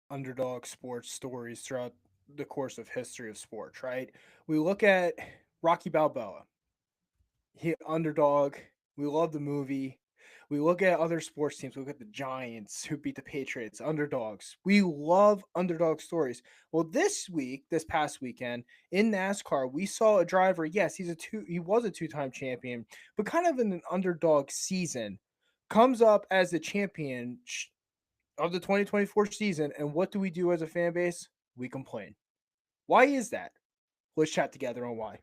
underdog sports stories throughout the course of history of sports, right? We look at Rocky Balboa, he underdog. We love the movie. We look at other sports teams. We look at the Giants who beat the Patriots, underdogs. We love underdog stories. Well, this past weekend in NASCAR, we saw a driver. Yes, he was a two-time champion, but kind of in an underdog season, comes up as the champion of the 2024 season. And what do we do as a fan base? We complain. Why is that? Let's chat together on why.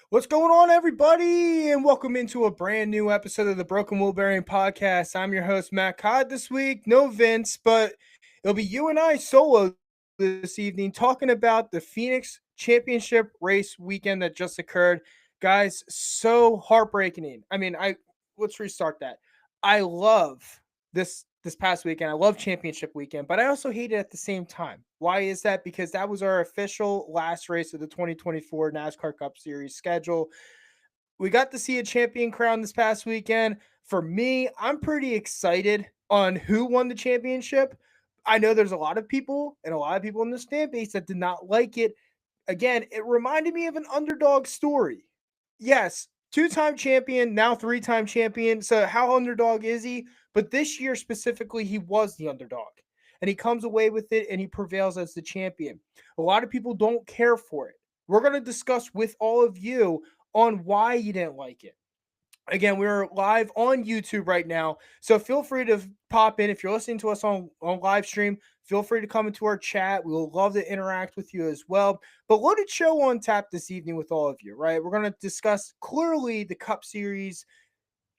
What's going on, everybody? And welcome into a brand new episode of the Broken Wheel Bearing Podcast. I'm your host, Matt Codd, this week. No Vince, but it'll be you and I solo this evening talking about the Phoenix Championship race weekend that just occurred. Guys, so heartbreaking. Let's restart that. I love this past weekend. I love championship weekend, but I also hate it at the same time. Why is that? Because that was our official last race of the 2024 NASCAR Cup Series schedule. We got to see a champion crown this past weekend. For me, I'm pretty excited on who won the championship. I know there's a lot of people and a lot of people in this fan base that did not like it. Again, it reminded me of an underdog story. Yes, two-time champion, now three-time champion. So how underdog is he? But this year specifically, he was the underdog. And he comes away with it and he prevails as the champion. A lot of people don't care for it. We're going to discuss with all of you on why you didn't like it. Again, we're live on YouTube right now, so feel free to pop in. If you're listening to us on live stream, feel free to come into our chat. We will love to interact with you as well. But loaded show on tap this evening with all of you, right? We're going to discuss clearly the Cup Series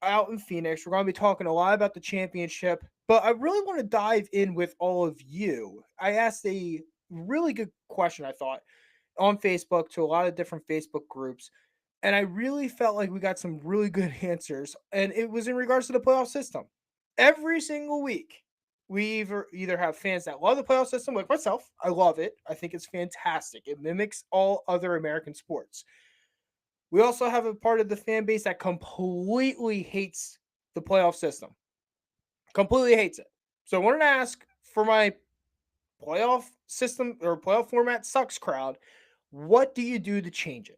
out in Phoenix. We're going to be talking a lot about the championship, but I really want to dive in with all of you. I asked a really good question, I thought, on Facebook to a lot of different Facebook groups. And I really felt like we got some really good answers. And it was in regards to the playoff system. Every single week, we either have fans that love the playoff system, like myself. I love it. I think it's fantastic. It mimics all other American sports. We also have a part of the fan base that completely hates the playoff system, completely hates it. So I wanted to ask for my playoff system or playoff format sucks crowd, what do you do to change it?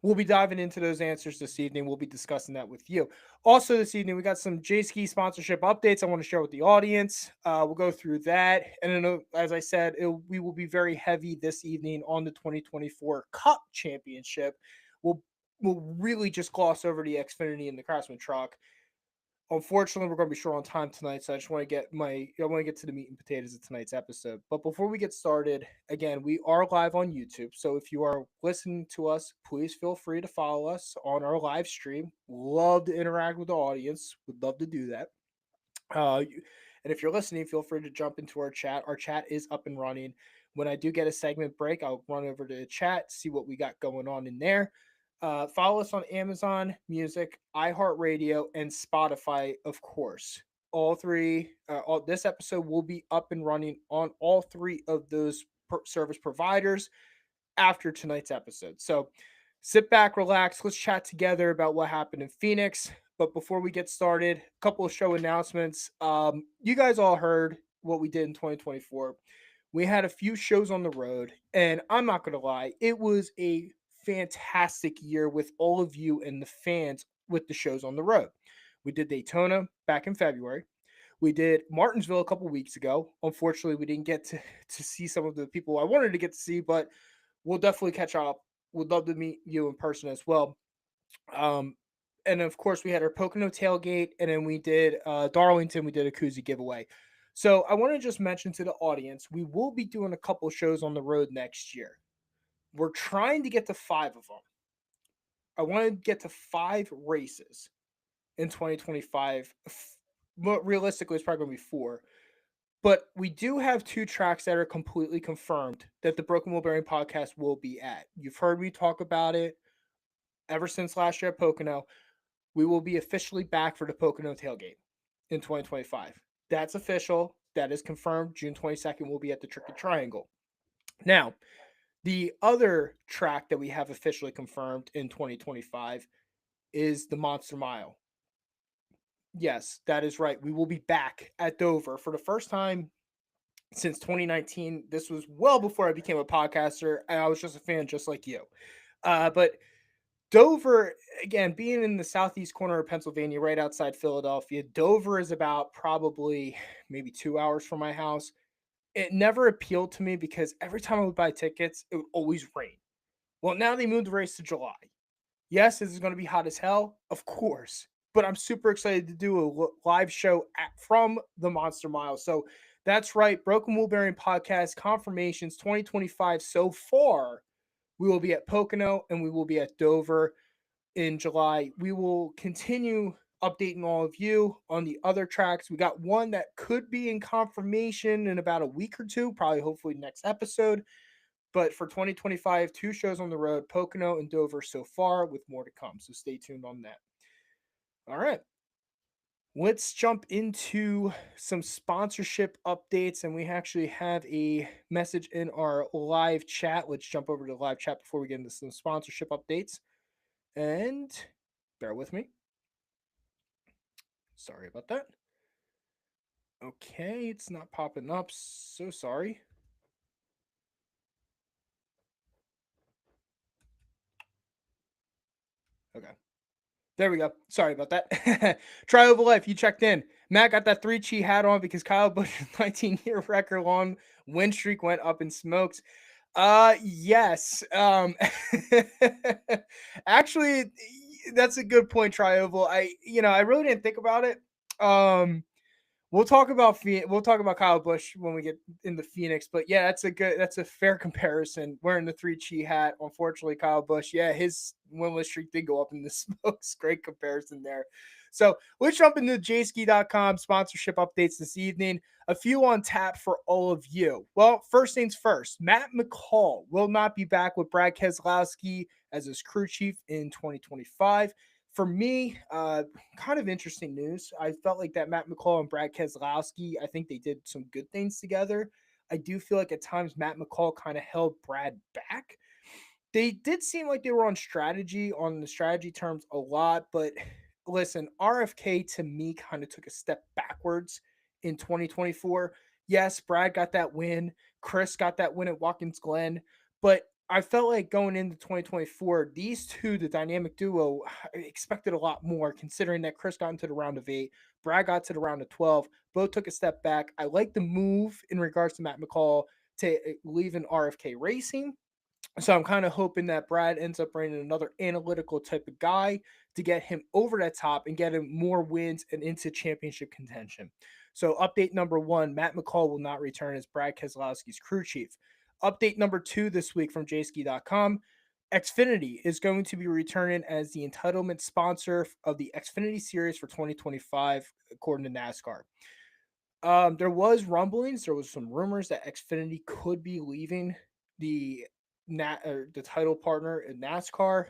We'll be diving into those answers this evening. We'll be discussing that with you. Also, this evening, we got some J Ski sponsorship updates I want to share with the audience. We'll go through that. And then, as I said, we will be very heavy this evening on the 2024 Cup Championship. We'll, we'll really just gloss over the Xfinity and the Craftsman truck. Unfortunately, we're going to be short on time tonight, so I want to get to the meat and potatoes of tonight's episode. But before we get started, again, we are live on YouTube, so if you are listening to us, please feel free to follow us on our live stream. Love to interact with the audience. Would love to do that. And if you're listening, feel free to jump into our chat. Our chat is up and running. When I do get a segment break, I'll run over to the chat, see what we got going on in there. Follow us on Amazon Music, iHeartRadio, and Spotify, of course. This episode will be up and running on all three of those service providers after tonight's episode. So sit back, relax. Let's chat together about what happened in Phoenix. But before we get started, a couple of show announcements. You guys all heard what we did in 2024. We had a few shows on the road, and I'm not going to lie, it was a fantastic year with all of you and the fans with the shows on the road. We did Daytona back in February. We did Martinsville a couple weeks ago. Unfortunately, we didn't get to see some of the people I wanted to get to see, but we'll definitely catch up. Would love to meet you in person as well. Um, and of course, we had our Pocono tailgate, and then we did Darlington. We did a koozie giveaway. So I want to just mention to the audience, we will be doing a couple shows on the road next year. We're trying to get to five of them. I want to get to five races in 2025. But realistically, it's probably going to be four. But we do have two tracks that are completely confirmed that the Broken Wheel Bearing podcast will be at. You've heard me talk about it ever since last year at Pocono. We will be officially back for the Pocono tailgate in 2025. That's official. That is confirmed. June 22nd, we'll be at the Tricky Triangle. Now, the other track that we have officially confirmed in 2025 is the Monster Mile. Yes, that is right. We will be back at Dover for the first time since 2019. This was well before I became a podcaster, and I was just a fan just like you. But Dover, again, being in the southeast corner of Pennsylvania, right outside Philadelphia, Dover is about probably maybe 2 hours from my house. It never appealed to me because every time I would buy tickets, it would always rain. Well, now they moved the race to July. Yes, this is going to be hot as hell, of course, but I'm super excited to do a live show from the Monster Mile. So that's right, Broken Wheel Bearing Podcast confirmations 2025 so far. We will be at Pocono and we will be at Dover in July. We will continue updating all of you on the other tracks. We got one that could be in confirmation in about a week or two, probably hopefully next episode. But for 2025, two shows on the road, Pocono and Dover so far, with more to come. So stay tuned on that. All right. Let's jump into some sponsorship updates. And we actually have a message in our live chat. Let's jump over to the live chat before we get into some sponsorship updates. And bear with me. Sorry about that. Okay, it's not popping up. So sorry. Okay. There we go. Sorry about that. Try over life. You checked in. Matt got that 3-chi hat on because Kyle Busch's 19-year record long win streak went up in smokes. Yes. Actually, that's a good point, Trioval. I really didn't think about it. We'll talk about Kyle Busch when we get into Phoenix, but yeah, that's a fair comparison. Wearing the 3-chi hat, unfortunately, Kyle Busch, yeah, his winless streak did go up in the smokes. Great comparison there. So let's jump into jski.com sponsorship updates this evening. A few on tap for all of you. Well, first things first, Matt McCall will not be back with Brad Keselowski as his crew chief in 2025. For me, kind of interesting news. I felt like that Matt McCall and Brad Keselowski, I think they did some good things together. I do feel like at times Matt McCall kind of held Brad back. They did seem like they were on the strategy terms a lot, but listen, RFK to me kind of took a step backwards in 2024. Yes, Brad got that win. Chris got that win at Watkins Glen, but I felt like going into 2024, these two, the dynamic duo, I expected a lot more considering that Chris got into the round of 8, Brad got to the round of 12. Both took a step back. I like the move in regards to Matt McCall to leave in RFK Racing. So I'm kind of hoping that Brad ends up bringing another analytical type of guy to get him over that top and get him more wins and into championship contention. So update number 1, Matt McCall will not return as Brad Keselowski's crew chief. Update number 2 this week from jski.com. Xfinity is going to be returning as the entitlement sponsor of the Xfinity Series for 2025, according to NASCAR. There was rumblings, there was some rumors that Xfinity could be leaving the the title partner in NASCAR.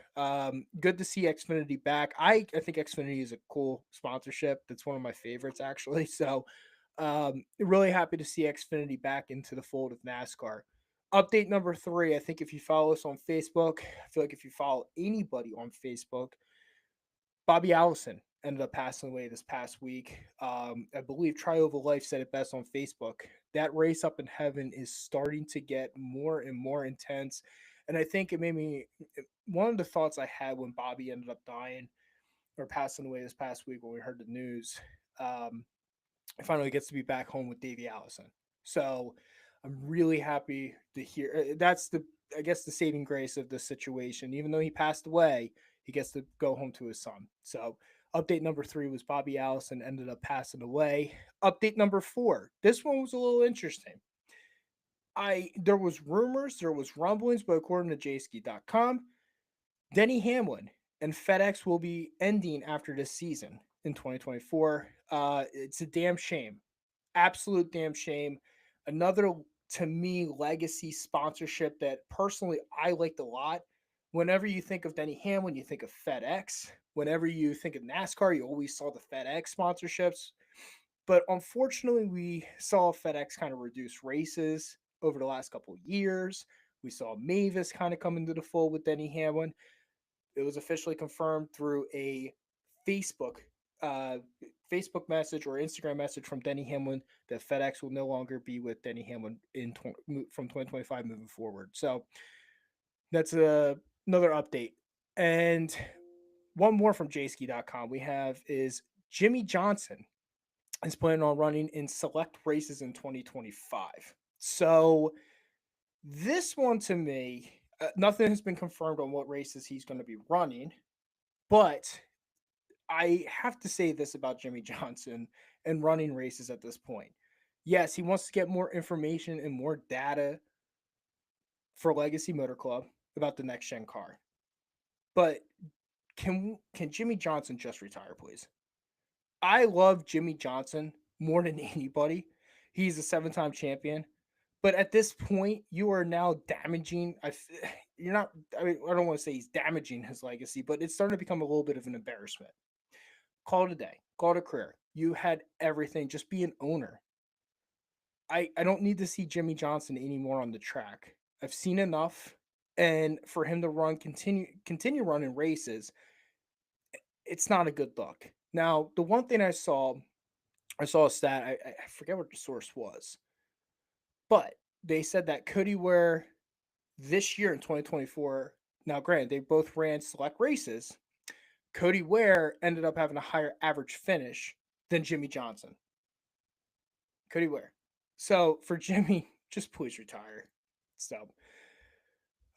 Good to see Xfinity back. I think Xfinity is a cool sponsorship. That's one of my favorites actually. So really happy to see Xfinity back into the fold of NASCAR. Update number 3. I think if you follow us on Facebook, I feel like if you follow anybody on Facebook, Bobby Allison ended up passing away this past week. I believe Trioval Life said it best on Facebook. That race up in heaven is starting to get more and more intense. And I think it made me one of the thoughts I had when Bobby ended up dying or passing away this past week when we heard the news. I finally gets to be back home with Davey Allison. So I'm really happy to hear that's I guess the saving grace of the situation. Even though he passed away, he gets to go home to his son. So update number 3 was Bobby Allison ended up passing away. Update number 4. This one was a little interesting. There was rumors, there was rumblings, but according to jski.com, Denny Hamlin and FedEx will be ending after this season in 2024. It's a damn shame. Absolute damn shame. Another, to me, legacy sponsorship that personally I liked a lot. Whenever you think of Denny Hamlin, you think of FedEx. Whenever you think of NASCAR, you always saw the FedEx sponsorships. But unfortunately, we saw FedEx kind of reduce races over the last couple of years. We saw Mavis kind of come into the fold with Denny Hamlin. It was officially confirmed through a Facebook uh, Facebook message or Instagram message from Denny Hamlin that FedEx will no longer be with Denny Hamlin from 2025 moving forward. So that's another update. And one more from jski.com we have is Jimmie Johnson is planning on running in select races in 2025. So this one to me, nothing has been confirmed on what races he's going to be running, but I have to say this about Jimmie Johnson and running races at this point. Yes, he wants to get more information and more data for Legacy Motor Club about the next gen car. But can Jimmie Johnson just retire, please? I love Jimmie Johnson more than anybody. He's a 7-time champion. But at this point, you are now damaging. You're not. I mean, I don't want to say he's damaging his legacy, but it's starting to become a little bit of an embarrassment. Call it a day. Call it a career. You had everything. Just be an owner. I don't need to see Jimmie Johnson anymore on the track. I've seen enough, and for him to continue running races, it's not a good look. Now, the one thing I saw a stat. I forget what the source was, but they said that Cody Ware this year in 2024. Now, granted, they both ran select races. Cody Ware ended up having a higher average finish than Jimmie Johnson. Cody Ware. So for Jimmie, just please retire. So,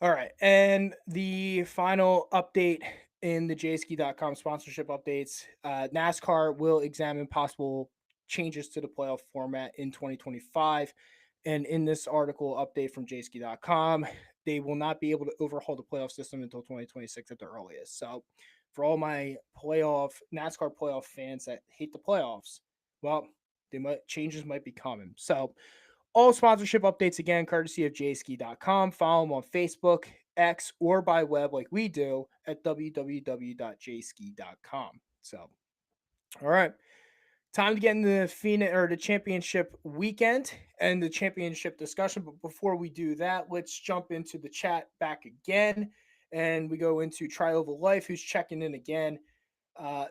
all right. And the final update in the jski.com sponsorship updates, NASCAR will examine possible changes to the playoff format in 2025. And in this article update from jski.com, they will not be able to overhaul the playoff system until 2026 at the earliest. So, for all my NASCAR playoff fans that hate the playoffs, well, changes might be coming. So, all sponsorship updates again, courtesy of jski.com. Follow them on Facebook, X, or by web like we do at www.jski.com. So, all right. Time to get into the championship weekend and the championship discussion. But before we do that, let's jump into the chat back again. And we go into Trioval Life, who's checking in again.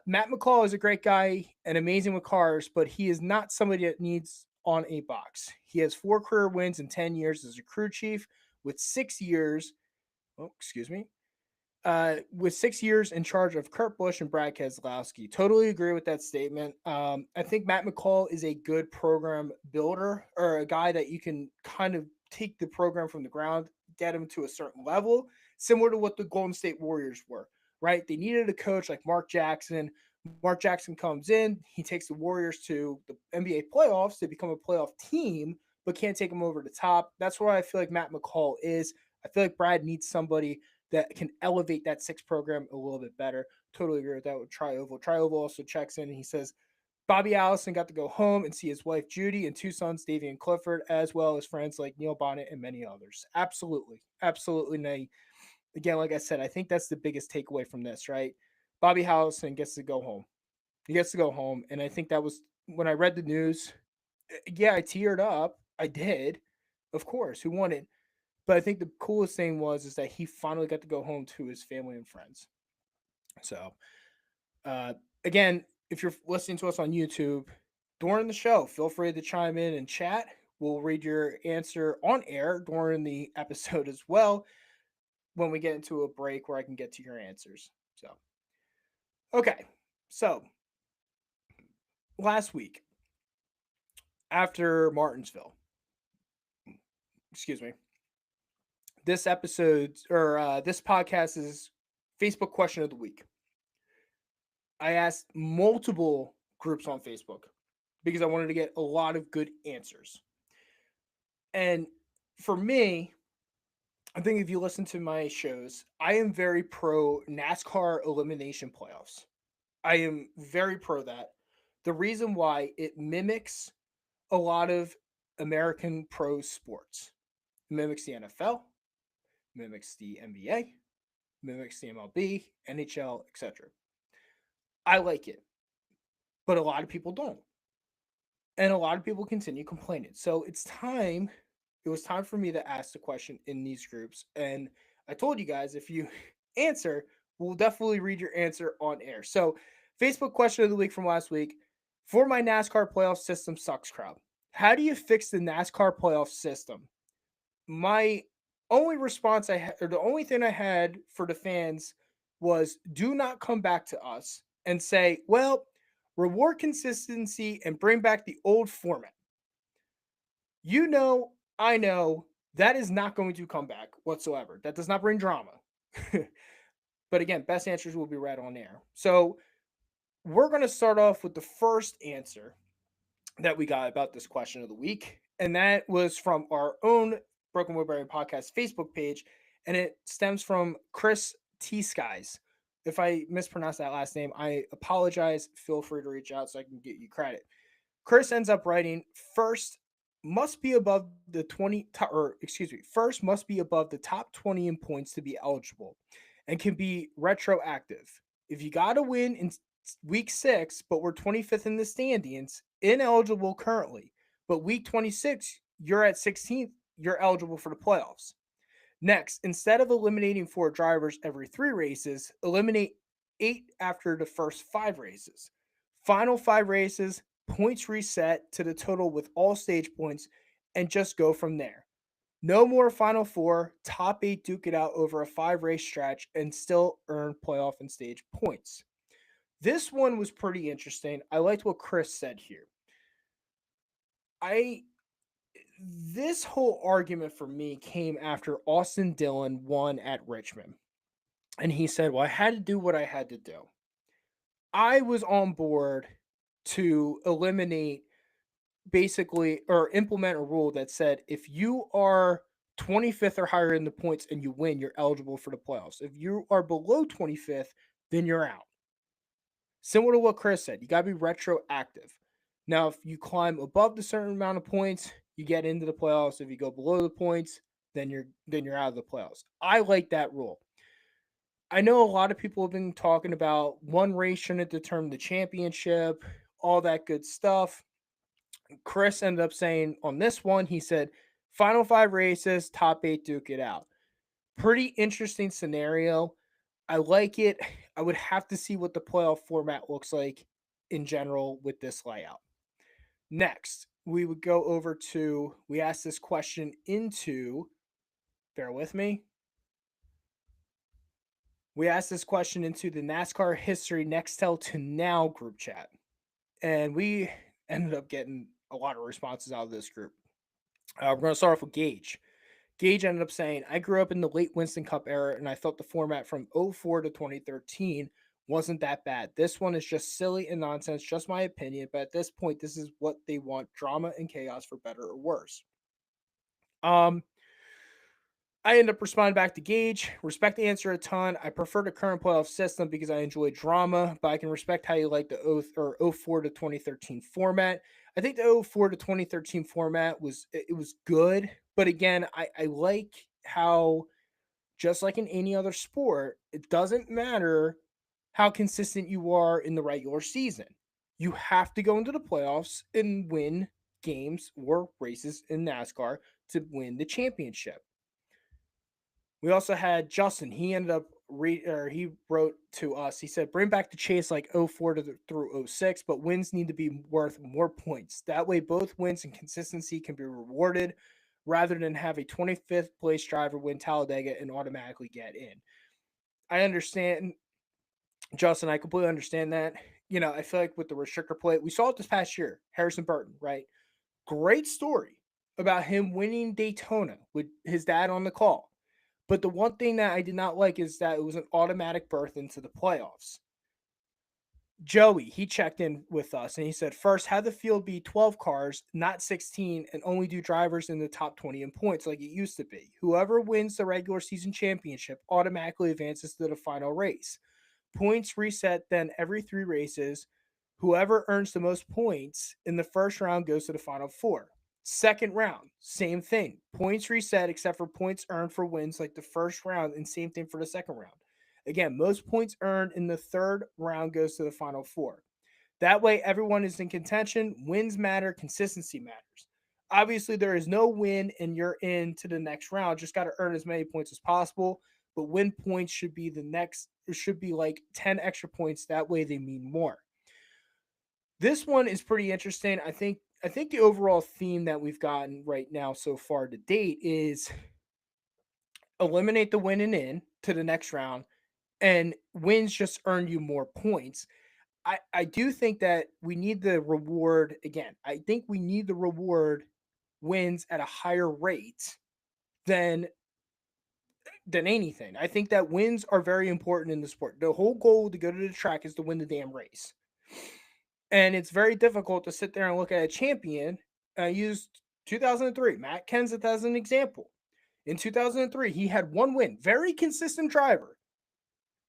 Matt McCall is a great guy and amazing with cars, but he is not somebody that needs on a box. He has 4 career wins in 10 years as a crew chief with 6 years. Oh, excuse me. With 6 years in charge of Kurt Busch and Brad Keselowski. Totally agree with that statement. I think Matt McCall is a good program builder or a guy that you can kind of take the program from the ground, get him to a certain level, similar to what the Golden State Warriors were, right? They needed a coach like Mark Jackson. Mark Jackson comes in, he takes the Warriors to the NBA playoffs. They become a playoff team, but can't take them over the top. That's where I feel like Matt McCall is. I feel like Brad needs somebody that can elevate that 6 program a little bit better. Totally agree with that with Trioval. Trioval also checks in and he says, Bobby Allison got to go home and see his wife Judy and 2 sons, Davey and Clifford, as well as friends like Neil Bonnet and many others. Absolutely. Absolutely. And again, like I said, I think that's the biggest takeaway from this, right? Bobby Allison gets to go home. He gets to go home. And I think that was when I read the news. Yeah, I teared up. I did. Of course. Who wanted? But I think the coolest thing is that he finally got to go home to his family and friends. So, again, if you're listening to us on YouTube during the show, feel free to chime in and chat. We'll read your answer on air during the episode as well when we get into a break where I can get to your answers. So, okay. So, last week after Martinsville, excuse me, this episode or this podcast is Facebook question of the week. I asked multiple groups on Facebook because I wanted to get a lot of good answers. And for me, I think if you listen to my shows, I am very pro NASCAR elimination playoffs. I am very pro that. The reason why it mimics a lot of American pro sports. It mimics the NFL, mimics the NBA, mimics the MLB, NHL, etc. I like it, but a lot of people don't. And a lot of people continue complaining. So it was time for me to ask the question in these groups. And I told you guys if you answer, we'll definitely read your answer on air. So, Facebook question of the week from last week: for my NASCAR playoff system sucks crowd. How do you fix the NASCAR playoff system? My only response I had, or the only thing I had for the fans was do not come back to us and say, well, reward consistency and bring back the old format. You know, I know that is not going to come back whatsoever. That does not bring drama. But again, best answers will be read on air. So we're going to start off with the first answer that we got about this question of the week. And that was from our own Broken Woodbury Podcast Facebook page. And it stems from Chris T. Skies. If I mispronounce that last name, I apologize. Feel free to reach out so I can get you credit. Chris ends up writing, first must be above the 20 first must be above the top 20 in points to be eligible and can be retroactive. If you got to win in week 6 but we're 25th in the standings, ineligible currently, but week 26 you're at 16th, you're eligible for the playoffs. Next, instead of eliminating 4 drivers every 3 races, eliminate 8 after the first 5 races. Final 5 races, points reset to the total with all stage points, and just go from there. No more Final 4, top 8 duke it out over a 5 race stretch and still earn playoff and stage points. This one was pretty interesting. I liked what Chris said here. This whole argument for me came after Austin Dillon won at Richmond. And he said, well, I had to do what I had to do. I was on board to eliminate basically or implement a rule that said if you are 25th or higher in the points and you win, you're eligible for the playoffs. If you are below 25th, then you're out. Similar to what Chris said, you got to be retroactive. Now, if you climb above the certain amount of points, you get into the playoffs. If you go below the points, then you're out of the playoffs. I like that rule. I know a lot of people have been talking about one race shouldn't determine the championship, all that good stuff. Chris ended up saying on this one, he said, final 5 races, top 8 duke it out. Pretty interesting scenario. I like it. I would have to see what the playoff format looks like in general with this layout. Next, we would go over to, we asked this question into, bear with me. We asked this question into the NASCAR History Nextel to Now group chat. And we ended up getting a lot of responses out of this group. We're going to start off with Gage. Gage ended up saying, I grew up in the late Winston Cup era, and I thought the format from 04 to 2013 wasn't that bad. This one is just silly and nonsense, just my opinion, but at this point, this is what they want, drama and chaos for better or worse. I end up responding back to Gage. Respect the answer a ton. I prefer the current playoff system because I enjoy drama, but I can respect how you like the 04 to 2013 format. I think the 04 to 2013 format was good, but again, I like how just like in any other sport, it doesn't matter how consistent you are in the regular season. You have to go into the playoffs and win games or races in NASCAR to win the championship. We also had Justin. He ended up he wrote to us. He said, "Bring back the chase like 04 through 06, but wins need to be worth more points. That way, both wins and consistency can be rewarded, rather than have a 25th place driver win Talladega and automatically get in." I understand, Justin. I completely understand that. You know, I feel like with the restrictor plate, we saw it this past year. Harrison Burton, right? Great story about him winning Daytona with his dad on the call. But the one thing that I did not like is that it was an automatic berth into the playoffs. Joey, he checked in with us and he said, first, have the field be 12 cars, not 16, and only do drivers in the top 20 in points like it used to be. Whoever wins the regular season championship automatically advances to the final race. Points reset then every 3 races. Whoever earns the most points in the first round goes to the final four. Second round, same thing. Points reset except for points earned for wins like the first round, and same thing for the second round. Again, most points earned in the third round goes to the final four. That way, everyone is in contention. Wins matter, consistency matters. Obviously, there is no win and you're in to the next round. Just got to earn as many points as possible. But win points should be the next, it should be like 10 extra points. That way, they mean more. This one is pretty interesting. I think the overall theme that we've gotten right now so far to date is eliminate the win and in to the next round, and wins just earn you more points. I do think that we need the reward again. I think we need the reward wins at a higher rate than anything. I think that wins are very important in the sport. The whole goal to go to the track is to win the damn race. And it's very difficult to sit there and look at a champion. I used 2003, Matt Kenseth as an example. In 2003, he had one win, very consistent driver.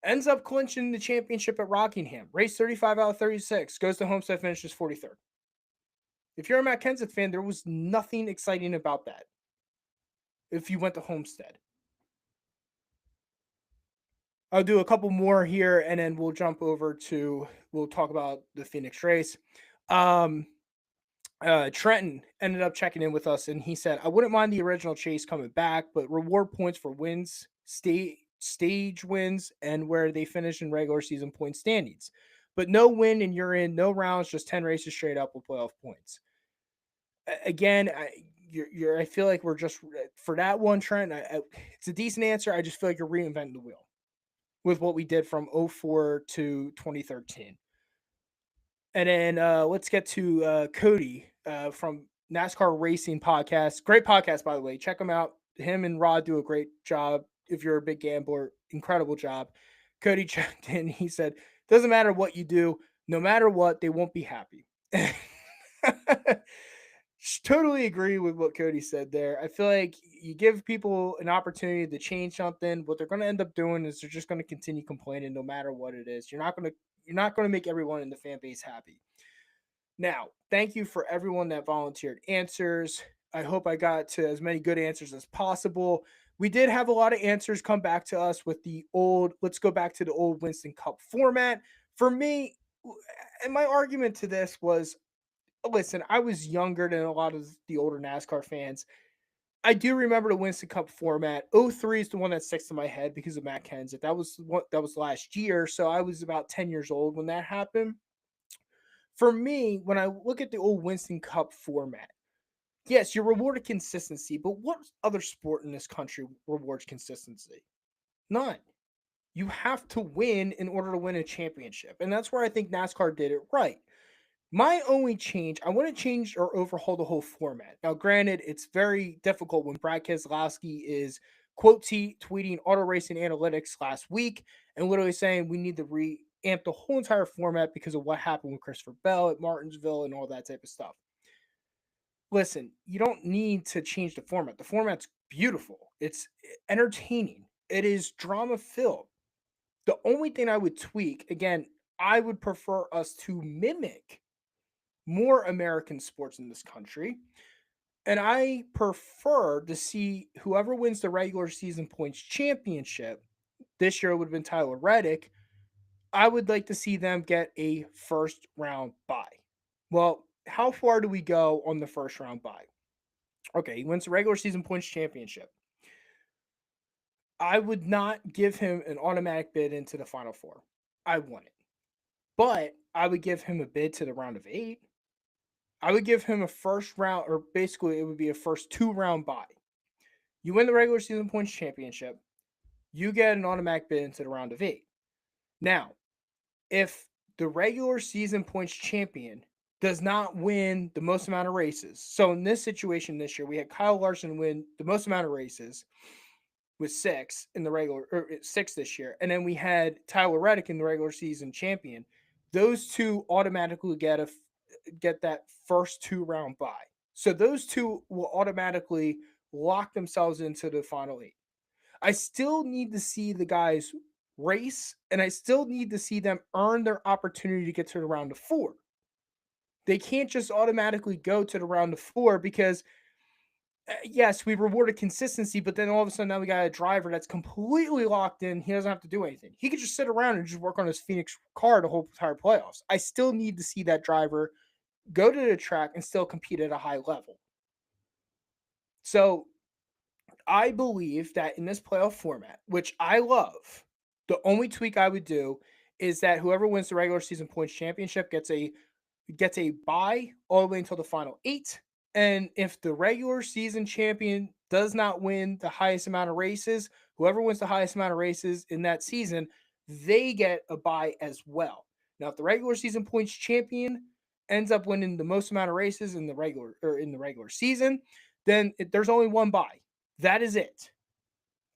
Ends up clinching the championship at Rockingham. Race 35 out of 36. Goes to Homestead, finishes 43rd. If you're a Matt Kenseth fan, there was nothing exciting about that. If you went to Homestead. I'll do a couple more here and then we'll jump over we'll talk about the Phoenix race. Trenton ended up checking in with us and he said, I wouldn't mind the original chase coming back, but reward points for wins, stage wins, and where they finish in regular season point standings. But no win and you're in, no rounds, just 10 races straight up with playoff points. Again, I feel like we're just, for that one, Trent, it's a decent answer. I just feel like you're reinventing the wheel with what we did from 04 to 2013. And then let's get to Cody from NASCAR Racing Podcast. Great podcast, by the way. Check them out. Him and Rod do a great job. If you're a big gambler, incredible job. Cody checked in. He said, doesn't matter what you do, no matter what, they won't be happy. Totally agree with what Cody said there. I feel like you give people an opportunity to change something. What they're going to end up doing is they're just going to continue complaining no matter what it is. You're not going to make everyone in the fan base happy. Now, thank you for everyone that volunteered answers. I hope I got to as many good answers as possible. We did have a lot of answers come back to us with the old, let's go back to the old Winston Cup format. For me, and my argument to this was, listen, I was younger than a lot of the older NASCAR fans. I do remember the Winston Cup format. 03 is the one that sticks to my head because of Matt Kenseth. That was last year, so I was about 10 years old when that happened. For me, when I look at the old Winston Cup format, yes, you're rewarded consistency, but what other sport in this country rewards consistency? None. You have to win in order to win a championship. And that's where I think NASCAR did it right. My only change, I want to change or overhaul the whole format. Now, granted, it's very difficult when Brad Keselowski is quote tweeting Auto Racing Analytics last week and literally saying we need to reamp the whole entire format because of what happened with Christopher Bell at Martinsville and all that type of stuff. Listen, you don't need to change the format. The format's beautiful. It's entertaining. It is drama filled. The only thing I would tweak, again, I would prefer us to mimic more American sports in this country. And I prefer to see whoever wins the regular season points championship. This year it would have been Tyler Reddick. I would like to see them get a first round bye. Well, how far do we go on the first round bye? Okay, he wins the regular season points championship. I would not give him an automatic bid into the Final Four. I want it. But I would give him a bid to the round of 8. I would give him a first round, or basically it would be a first 2-round bye. You win the regular season points championship, you get an automatic bid into the round of 8. Now, if the regular season points champion does not win the most amount of races, so in this situation this year, we had Kyle Larson win the most amount of races with 6 in the regular, or 6 this year, and then we had Tyler Reddick in the regular season champion. Those two automatically get that first 2-round bye. So those two will automatically lock themselves into the final 8. I still need to see the guys race, and I still need to see them earn their opportunity to get to the round of 4. They can't just automatically go to the round of 4 because yes, we rewarded consistency, but then all of a sudden now we got a driver that's completely locked in. He doesn't have to do anything. He could just sit around and just work on his Phoenix car the whole entire playoffs. I still need to see that driver go to the track and still compete at a high level. So I believe that in this playoff format, which I love, the only tweak I would do is that whoever wins the regular season points championship gets a bye all the way until the final 8. And if the regular season champion does not win the highest amount of races, whoever wins the highest amount of races in that season, they get a bye as well. Now, if the regular season points champion ends up winning the most amount of races in the regular season, then there's only one bye. That is it.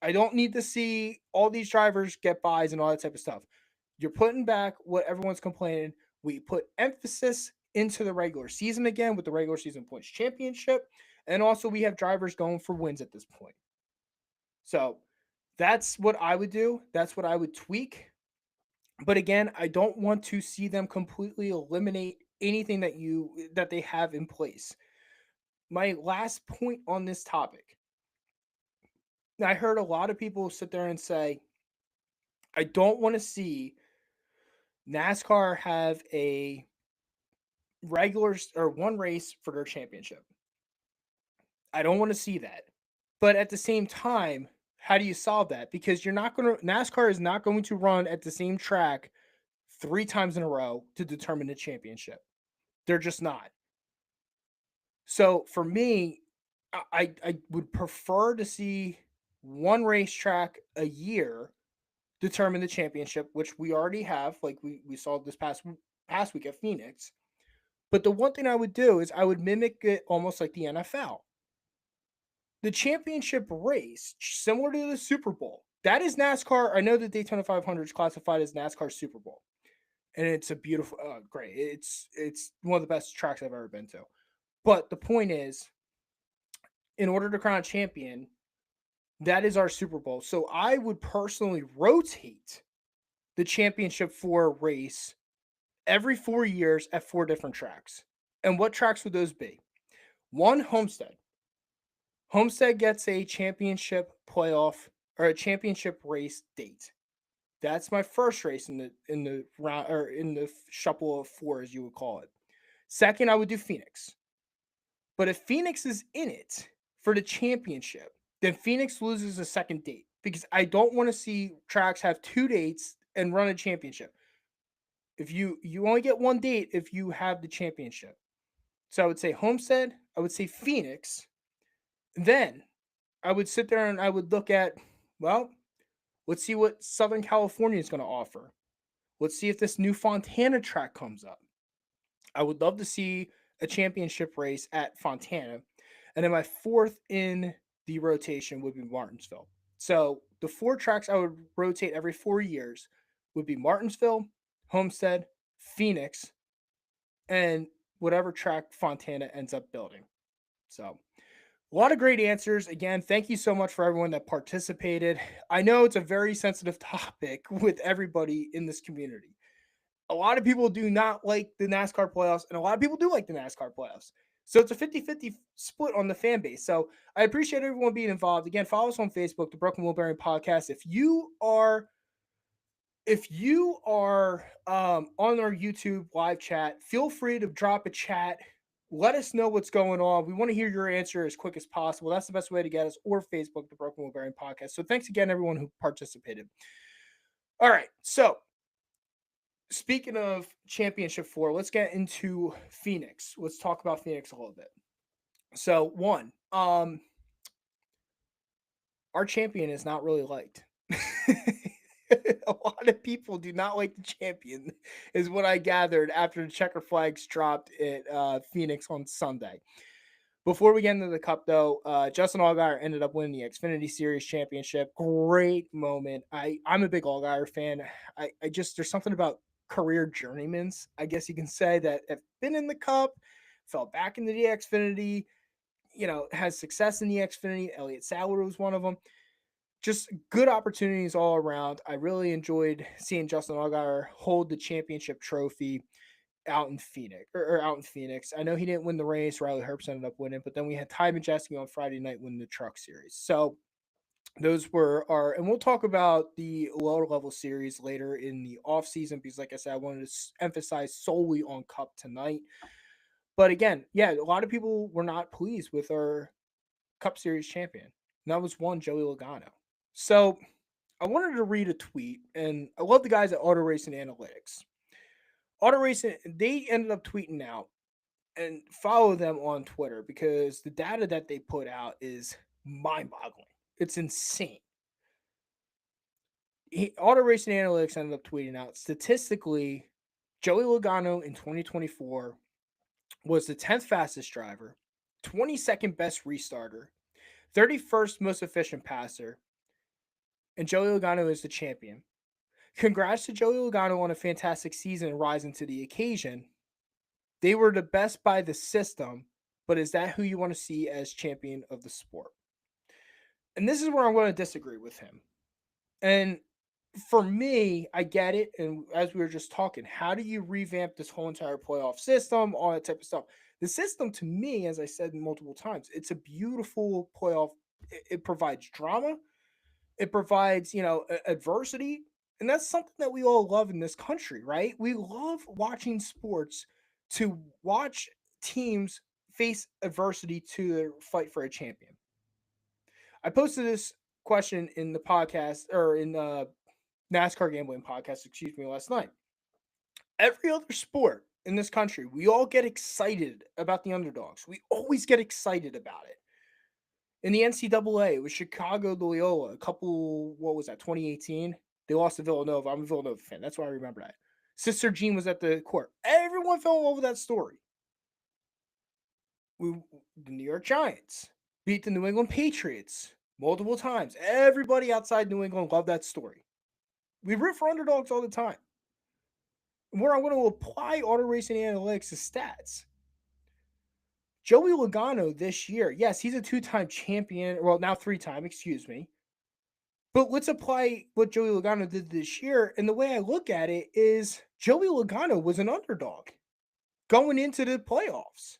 I don't need to see all these drivers get buys and all that type of stuff. You're putting back what everyone's complaining. We put emphasis into the regular season again with the regular season points championship. And also, we have drivers going for wins at this point. So that's what I would do. That's what I would tweak. But again, I don't want to see them completely eliminate anything that they have in place. My last point on this topic. I heard a lot of people sit there and say, I don't want to see NASCAR have a regular or one race for their championship. I don't want to see that. But at the same time, how do you solve that? Because NASCAR is not going to run at the same track 3 times in a row to determine the championship. They're just not. So for me, I would prefer to see one racetrack a year determine the championship, which we already have, like we saw this past week at Phoenix. But the one thing I would do is I would mimic it almost like the NFL. The championship race, similar to the Super Bowl, that is NASCAR. I know the Daytona 500 is classified as NASCAR Super Bowl, and it's a beautiful, great. It's one of the best tracks I've ever been to. But the point is, in order to crown a champion, that is our Super Bowl. So I would personally rotate the championship 4 race every 4 years at 4 different tracks. And what tracks would those be? 1, Homestead. Homestead gets a championship playoff or a championship race date. That's my first race in the round or in the shuffle of 4, as you would call it. Second, I would do Phoenix. But if Phoenix is in it for the championship, then Phoenix loses a second date because I don't want to see tracks have 2 dates and run a championship. If you only get 1 date if you have the championship. So I would say Homestead, I would say Phoenix. Then I would sit there and I would look at, well, let's see what Southern California is going to offer. Let's see if this new Fontana track comes up. I would love to see a championship race at Fontana. And then my 4th in the rotation would be Martinsville. So the 4 tracks I would rotate every 4 years would be Martinsville, Homestead, Phoenix, and whatever track Fontana ends up building. So a lot of great answers. Again, thank you so much for everyone that participated. I know it's a very sensitive topic with everybody in this community. A lot of people do not like the NASCAR playoffs, and a lot of people do like the NASCAR playoffs. So it's a 50-50 split on the fan base. So I appreciate everyone being involved. Again, follow us on Facebook, the Broken Wheel Bearing Podcast. If you are on our YouTube live chat, feel free to drop a chat. Let us know what's going on. We want to hear your answer as quick as possible. That's the best way to get us, or Facebook, the Broken Wheel Bearing Podcast. So thanks again, everyone who participated. All right. So speaking of championship 4, let's get into Phoenix. Let's talk about Phoenix a little bit. So 1, our champion is not really liked. A lot of people do not like the champion, is what I gathered after the checker flags dropped at Phoenix on Sunday. Before we get into the Cup, though, Justin Allgaier ended up winning the Xfinity Series championship. Great moment. I'm a big Allgaier fan. I just, there's something about career journeymans, I guess you can say, that have been in the Cup, fell back into the Xfinity, has success in the Xfinity. Elliott Sadler was one of them. just good opportunities all around. I really enjoyed seeing Justin Allgaier hold the championship trophy out in Phoenix or out in Phoenix. I know he didn't win the race. Riley Herbst ended up winning, but then we had Ty Majeski on Friday night win the truck series. So those were our, and we'll talk about the lower level series later in the off season because, like I said, I wanted to emphasize solely on Cup tonight. But again, yeah, a lot of people were not pleased with our Cup Series champion. And that was one Joey Logano. So I wanted to read a tweet, and I love the guys at Auto Racing Analytics. Auto Racing, they ended up tweeting out and follow them on Twitter because the data that they put out is mind boggling. It's insane. Auto Racing Analytics ended up tweeting out statistically, Joey Logano in 2024 was the 10th fastest driver, 22nd best restarter, 31st most efficient passer, and Joey Logano is the champion. Congrats to Joey Logano on a fantastic season and rising to the occasion. They were the best by the system, but is that who you want to see as champion of the sport? And this is where I'm going to disagree with him. And for me, I get it. And as we were just talking, how do you revamp this whole entire playoff system, all that type of stuff? The system, to me, as I said multiple times, it's a beautiful playoff. It provides drama. It provides, adversity. And that's something that we all love in this country, right? We love watching sports to watch teams face adversity to fight for a champion. I posted this question in the podcast or in the NASCAR gambling podcast, last night. Every other sport in this country, we all get excited about the underdogs. We always get excited about it. In the NCAA, it was Chicago Loyola, 2018? They lost to Villanova. I'm a Villanova fan. That's why I remember that. Sister Jean was at the court. Everyone fell in love with that story. The New York Giants beat the New England Patriots multiple times. Everybody outside New England loved that story. We root for underdogs all the time. Where I'm going to apply Auto Racing Analytics to stats. Joey Logano this year, yes, he's a two-time champion. Well, now three-time, excuse me. But let's apply what Joey Logano did this year. And the way I look at it is Joey Logano was an underdog going into the playoffs.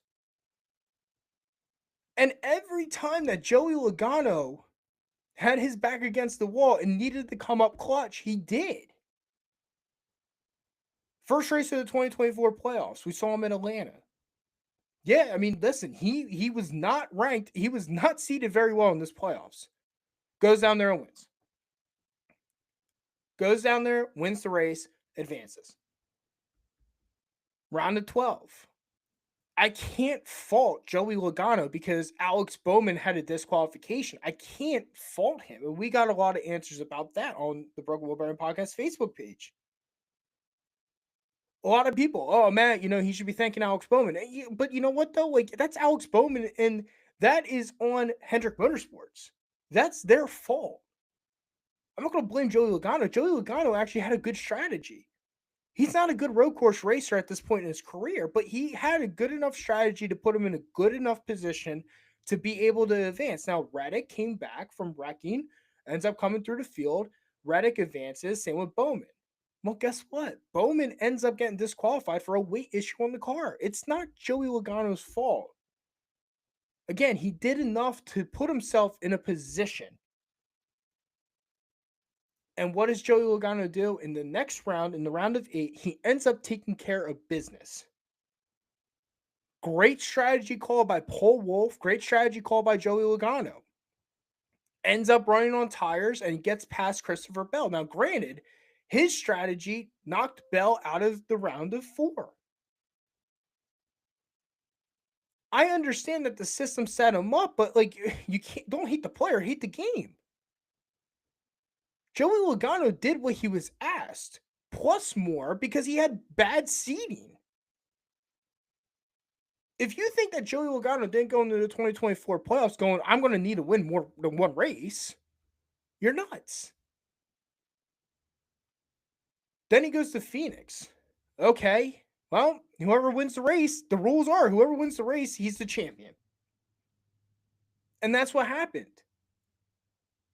And every time that Joey Logano had his back against the wall and needed to come up clutch, he did. First race of the 2024 playoffs, we saw him in Atlanta. Yeah, I mean, listen, he was not ranked. He was not seated very well in this playoffs. Goes down there and wins. Goes down there, wins the race, advances. Round of 12. I can't fault Joey Logano because Alex Bowman had a disqualification. I can't fault him. And we got a lot of answers about that on the Broken Wheel Bearing Podcast Facebook page. A lot of people, oh man, he should be thanking Alex Bowman. But you know what though? Like, that's Alex Bowman, and that is on Hendrick Motorsports. That's their fault. I'm not going to blame Joey Logano. Joey Logano actually had a good strategy. He's not a good road course racer at this point in his career, but he had a good enough strategy to put him in a good enough position to be able to advance. Now, Reddick came back from wrecking, ends up coming through the field. Reddick advances, same with Bowman. Well, guess what? Bowman ends up getting disqualified for a weight issue on the car. It's not Joey Logano's fault. Again, he did enough to put himself in a position. And what does Joey Logano do? In the next round, in the round of 8, he ends up taking care of business. Great strategy call by Paul Wolfe. Great strategy call by Joey Logano. Ends up running on tires and gets past Christopher Bell. Now, granted, his strategy knocked Bell out of the round of 4. I understand that the system set him up, but you don't hate the player, hate the game. Joey Logano did what he was asked, plus more, because he had bad seating. If you think that Joey Logano didn't go into the 2024 playoffs going, I'm going to need to win more than one race, you're nuts. Then he goes to Phoenix. Okay, well, whoever wins the race, the rules are whoever wins the race, he's the champion. And that's what happened.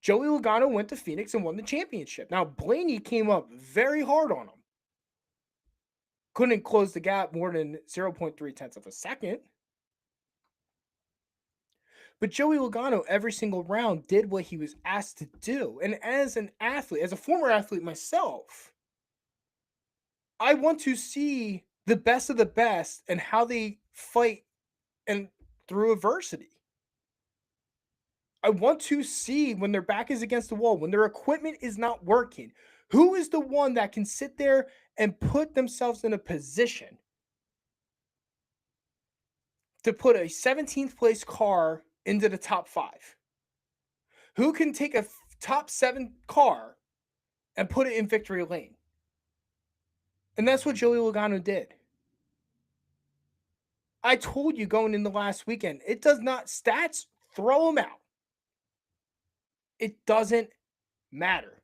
Joey Logano went to Phoenix and won the championship. Now, Blaney came up very hard on him. Couldn't close the gap more than 0.3 tenths of a second. But Joey Logano, every single round, did what he was asked to do. And as an athlete, as a former athlete myself, I want to see the best of the best and how they fight and through adversity. I want to see when their back is against the wall, when their equipment is not working, who is the one that can sit there and put themselves in a position to put a 17th place car into the top 5? Who can take a top 7 car and put it in victory lane? And that's what Joey Logano did. I told you going in the last weekend, it does not, stats, throw them out. It doesn't matter.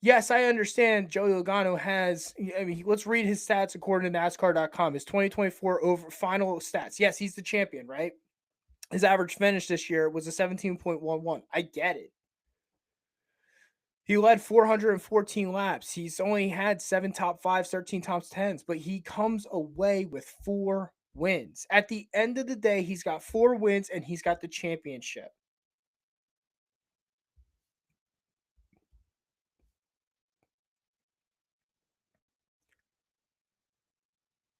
Yes, I understand Joey Logano has, I mean, let's read his stats according to NASCAR.com. His 2024 over final stats. Yes, he's the champion, right? His average finish this year was a 17.11. I get it. He led 414 laps. He's only had 7 top 5s, 13 top 10s, but he comes away with 4 wins. At the end of the day, he's got 4 wins and he's got the championship.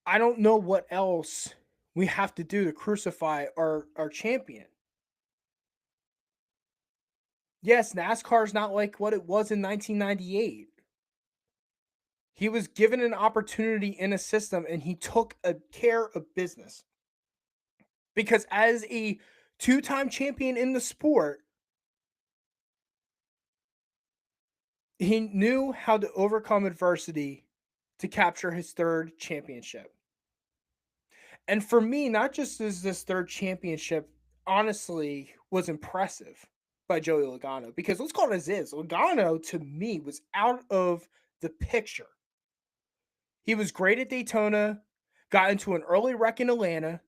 I don't know what else we have to do to crucify our champion. Yes, NASCAR is not like what it was in 1998. He was given an opportunity in a system and he took a care of business. Because as a 2-time champion in the sport, he knew how to overcome adversity to capture his 3rd championship. And for me, not just is this 3rd championship, honestly, was impressive by Joey Logano. Because let's call it as is. Logano, to me, was out of the picture. He was great at Daytona, got into an early wreck in Atlanta,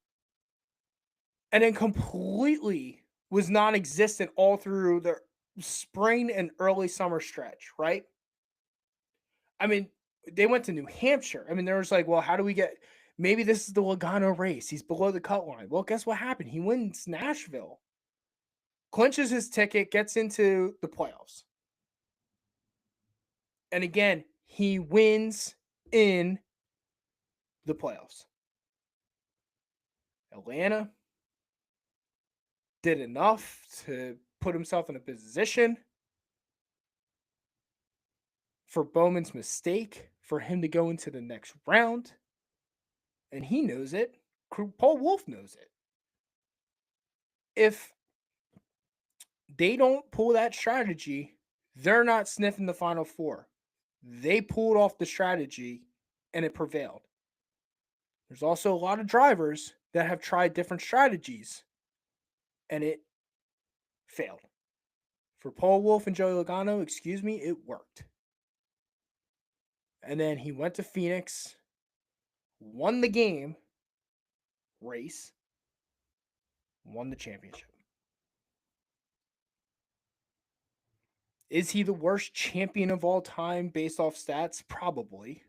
and then completely was non-existent all through the spring and early summer stretch, right? I mean, they went to New Hampshire. I mean, there was like, well, how do we get, maybe this is the Logano race. He's below the cut line. Well, guess what happened? He wins Nashville, clinches his ticket, gets into the playoffs. And again, he wins in the playoffs. Atlanta did enough to put himself in a position for Bowman's mistake for him to go into the next round. And he knows it. Paul Wolfe knows it. If they don't pull that strategy, they're not sniffing the Final Four. They pulled off the strategy and it prevailed. There's also a lot of drivers that have tried different strategies and it failed. For Paul Wolfe and Joey Logano, excuse me, it worked. And then he went to Phoenix, won the game, race, won the championship. Is he the worst champion of all time based off stats? Probably.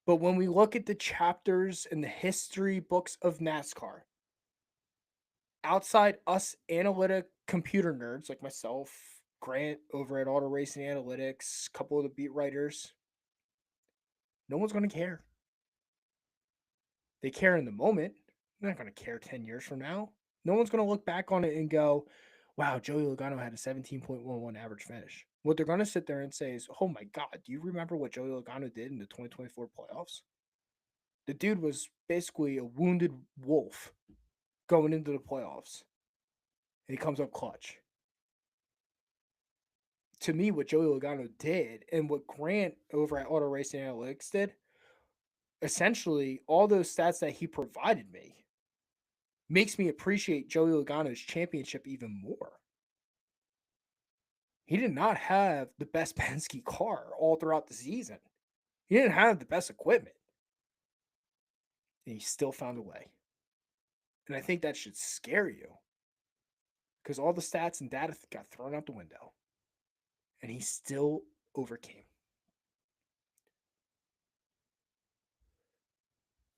But when we look at the chapters and the history books of NASCAR, outside us analytic computer nerds like myself, Grant over at Auto Racing Analytics, a couple of the beat writers, no one's going to care. They care in the moment. They're not going to care 10 years from now. No one's going to look back on it and go, wow, Joey Logano had a 17.11 average finish. What they're going to sit there and say is, oh my God, do you remember what Joey Logano did in the 2024 playoffs? The dude was basically a wounded wolf going into the playoffs. And he comes up clutch. To me, what Joey Logano did and what Grant over at Auto Racing Analytics did, essentially all those stats that he provided me makes me appreciate Joey Logano's championship even more. He did not have the best Penske car all throughout the season. He didn't have the best equipment. And he still found a way. And I think that should scare you. because all the stats and data got thrown out the window. And he still overcame.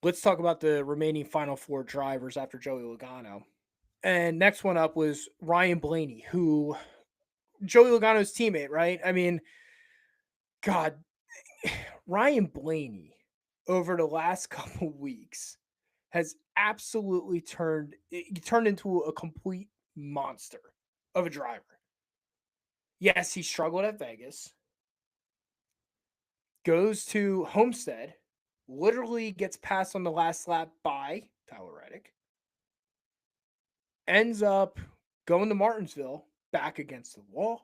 Let's talk about the remaining Final Four drivers after Joey Logano. And next one up was Ryan Blaney, who Joey Logano's teammate, right? I mean, God, Ryan Blaney over the last couple weeks has absolutely turned into a complete monster of a driver. Yes, he struggled at Vegas. Goes to Homestead, literally gets passed on the last lap by Tyler Reddick. Ends up going to Martinsville, back against the wall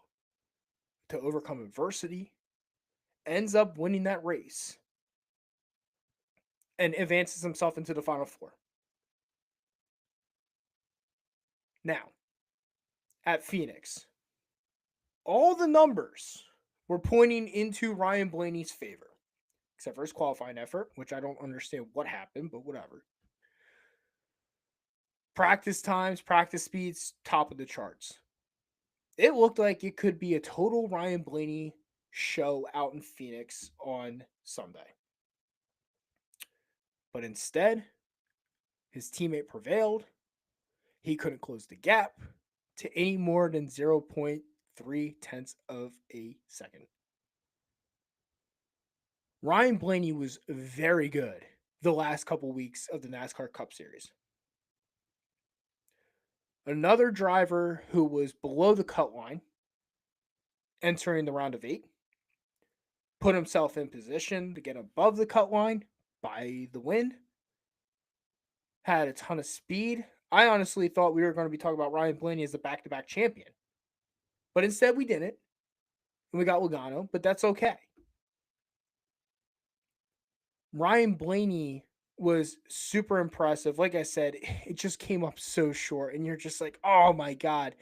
to overcome adversity. Ends up winning that race and advances himself into the Final Four. Now, at Phoenix, all the numbers were pointing into Ryan Blaney's favor, except for his qualifying effort, which I don't understand what happened, but whatever. Practice times, practice speeds, top of the charts. It looked like it could be a total Ryan Blaney show out in Phoenix on Sunday. But instead, his teammate prevailed. He couldn't close the gap to any more than 0.3 tenths of a second. Ryan Blaney was very good the last couple weeks of the NASCAR Cup Series. Another driver who was below the cut line entering the round of 8 put himself in position to get above the cut line by the win. Had a ton of speed. I honestly thought we were going to be talking about Ryan Blaney as the back-to-back champion. But instead we didn't. And we got Logano, but that's okay. Ryan Blaney was super impressive. Like I said, it just came up so short. And you're just like, oh my God.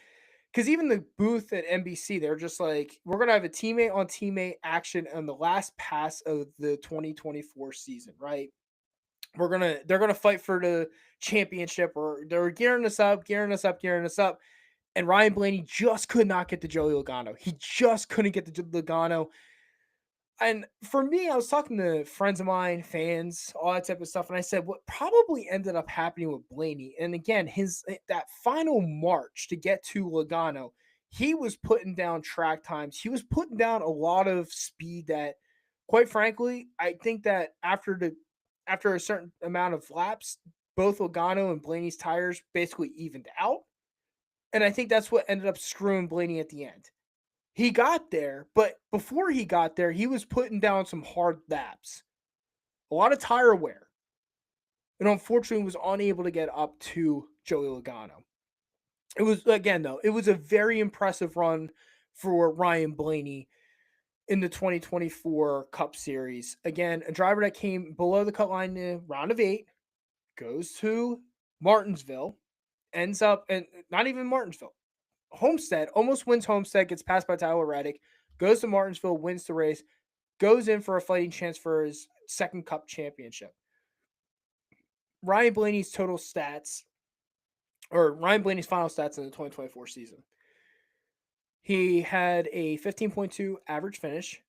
Because even the booth at NBC, they're just like, we're going to have a teammate on teammate action on the last pass of the 2024 season, right? They're going to fight for the championship, or they're gearing us up. And Ryan Blaney just could not get to Joey Logano. He just couldn't get to Logano. And for me, I was talking to friends of mine, fans, all that type of stuff, and I said what probably ended up happening with Blaney, and again, that final march to get to Logano, he was putting down track times. He was putting down a lot of speed that, quite frankly, I think that after a certain amount of laps, both Logano and Blaney's tires basically evened out. And I think that's what ended up screwing Blaney at the end. He got there, but before he got there, he was putting down some hard laps. A lot of tire wear. And unfortunately was unable to get up to Joey Logano. It was, again, though, it was a very impressive run for Ryan Blaney in the 2024 Cup Series. Again, a driver that came below the cut line in round of 8, goes to Martinsville, ends up, and not even Martinsville, Homestead, almost wins Homestead, gets passed by Tyler Reddick, goes to Martinsville, wins the race, goes in for a fighting chance for his second Cup championship. Ryan Blaney's final stats in the 2024 season. He had a 15.2 average finish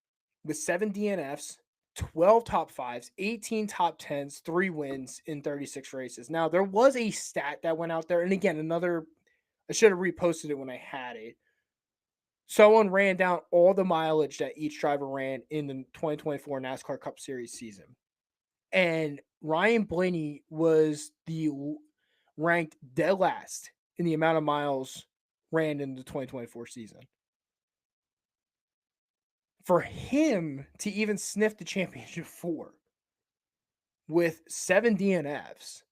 with 7 DNFs, 12 top 5s, 18 top 10s, 3 wins in 36 races. Now, there was a stat that went out there, and again, I should have reposted it when I had it. Someone ran down all the mileage that each driver ran in the 2024 NASCAR Cup Series season. And Ryan Blaney was ranked dead last in the amount of miles ran in the 2024 season. For him to even sniff the championship 4 with 7 DNFs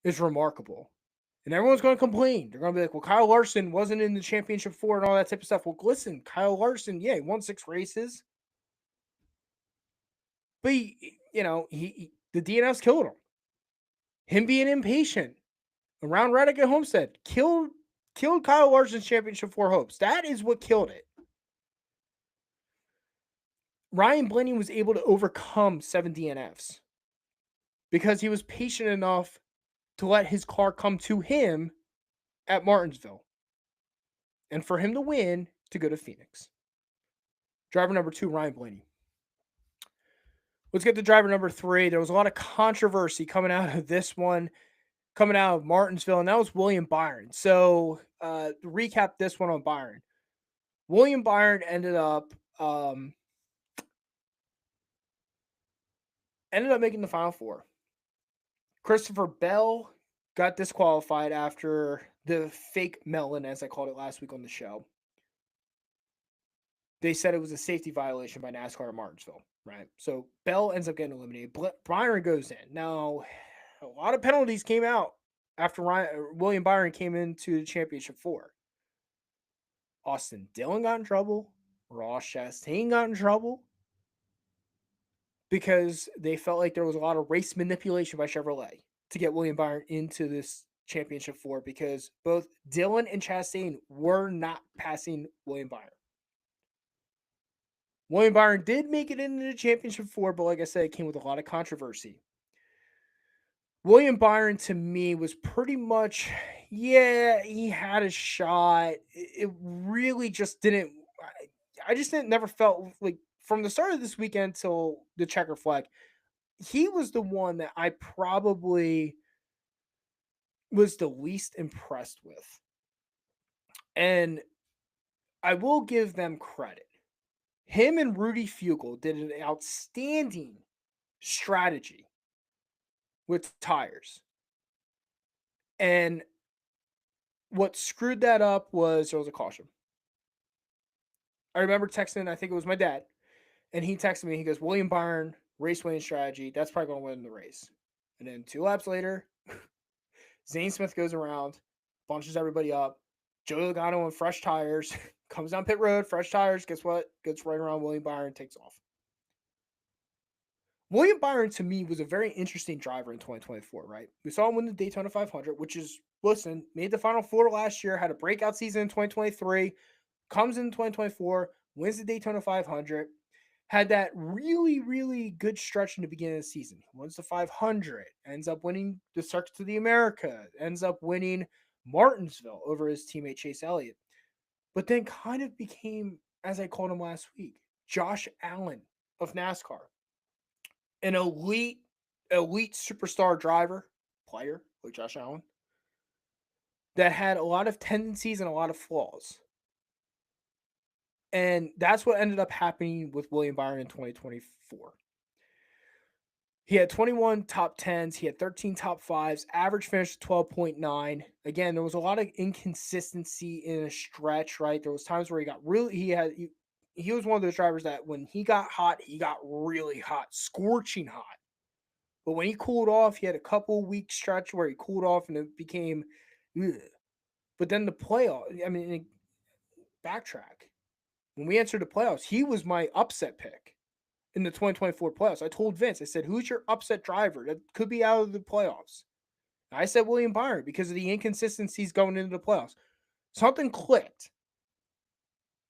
is remarkable. And everyone's going to complain. They're going to be like, well, Kyle Larson wasn't in the championship 4 and all that type of stuff. Well, listen, Kyle Larson, yeah, he won 6 races. But, the DNFs killed him. Him being impatient around Reddick at Homestead killed Kyle Larson's championship 4 hopes. That is what killed it. Ryan Blaney was able to overcome 7 DNFs because he was patient enough to let his car come to him at Martinsville. and for him to win to go to Phoenix. Driver number 2, Ryan Blaney. Let's get to driver number 3. There was a lot of controversy coming out of this one, coming out of Martinsville, and that was William Byron. So, to recap this one on Byron. William Byron ended up making the Final Four. Christopher Bell got disqualified after the fake melon, as I called it last week on the show. They said it was a safety violation by NASCAR at Martinsville, right? So Bell ends up getting eliminated. Byron goes in. Now, a lot of penalties came out after William Byron came into the championship 4. Austin Dillon got in trouble. Ross Chastain got in trouble because they felt like there was a lot of race manipulation by Chevrolet to get William Byron into this championship 4 because both Dillon and Chastain were not passing William Byron. William Byron did make it into the championship 4, but like I said, it came with a lot of controversy. William Byron, to me, was pretty much, yeah, he had a shot. It really just didn't, I just never felt like from the start of this weekend till the checker flag, he was the one that I probably was the least impressed with. And I will give them credit. Him and Rudy Fugle did an outstanding strategy with tires. And what screwed that up was there was a caution. I remember texting, I think it was my dad, and he texted me, he goes, William Byron, race winning strategy, that's probably going to win the race. And then 2 laps later, Zane Smith goes around, bunches everybody up. Joey Logano on fresh tires, comes down pit road, fresh tires, guess what? Gets right around William Byron, takes off. William Byron, to me, was a very interesting driver in 2024, right? We saw him win the Daytona 500, which is, listen, made the Final Four last year, had a breakout season in 2023, comes in 2024, wins the Daytona 500, had that really, really good stretch in the beginning of the season. He wins the 500, ends up winning the Circuit of the Americas, ends up winning Martinsville over his teammate Chase Elliott. But then kind of became, as I called him last week, Josh Allen of NASCAR. An elite superstar driver, player like Josh Allen, that had a lot of tendencies and a lot of flaws. And that's what ended up happening with William Byron in 2024. He had 21 top 10s. He had 13 top 5s. Average finish 12.9. Again, there was a lot of inconsistency in a stretch, right? There was times where he was one of those drivers that when he got hot, he got really hot, scorching hot. But when he cooled off, he had a couple week stretch where he cooled off and it became, ugh. But then the playoff, backtrack. When we entered the playoffs, he was my upset pick in the 2024 playoffs. I told Vince, I said, who's your upset driver that could be out of the playoffs? I said William Byron because of the inconsistencies going into the playoffs. Something clicked.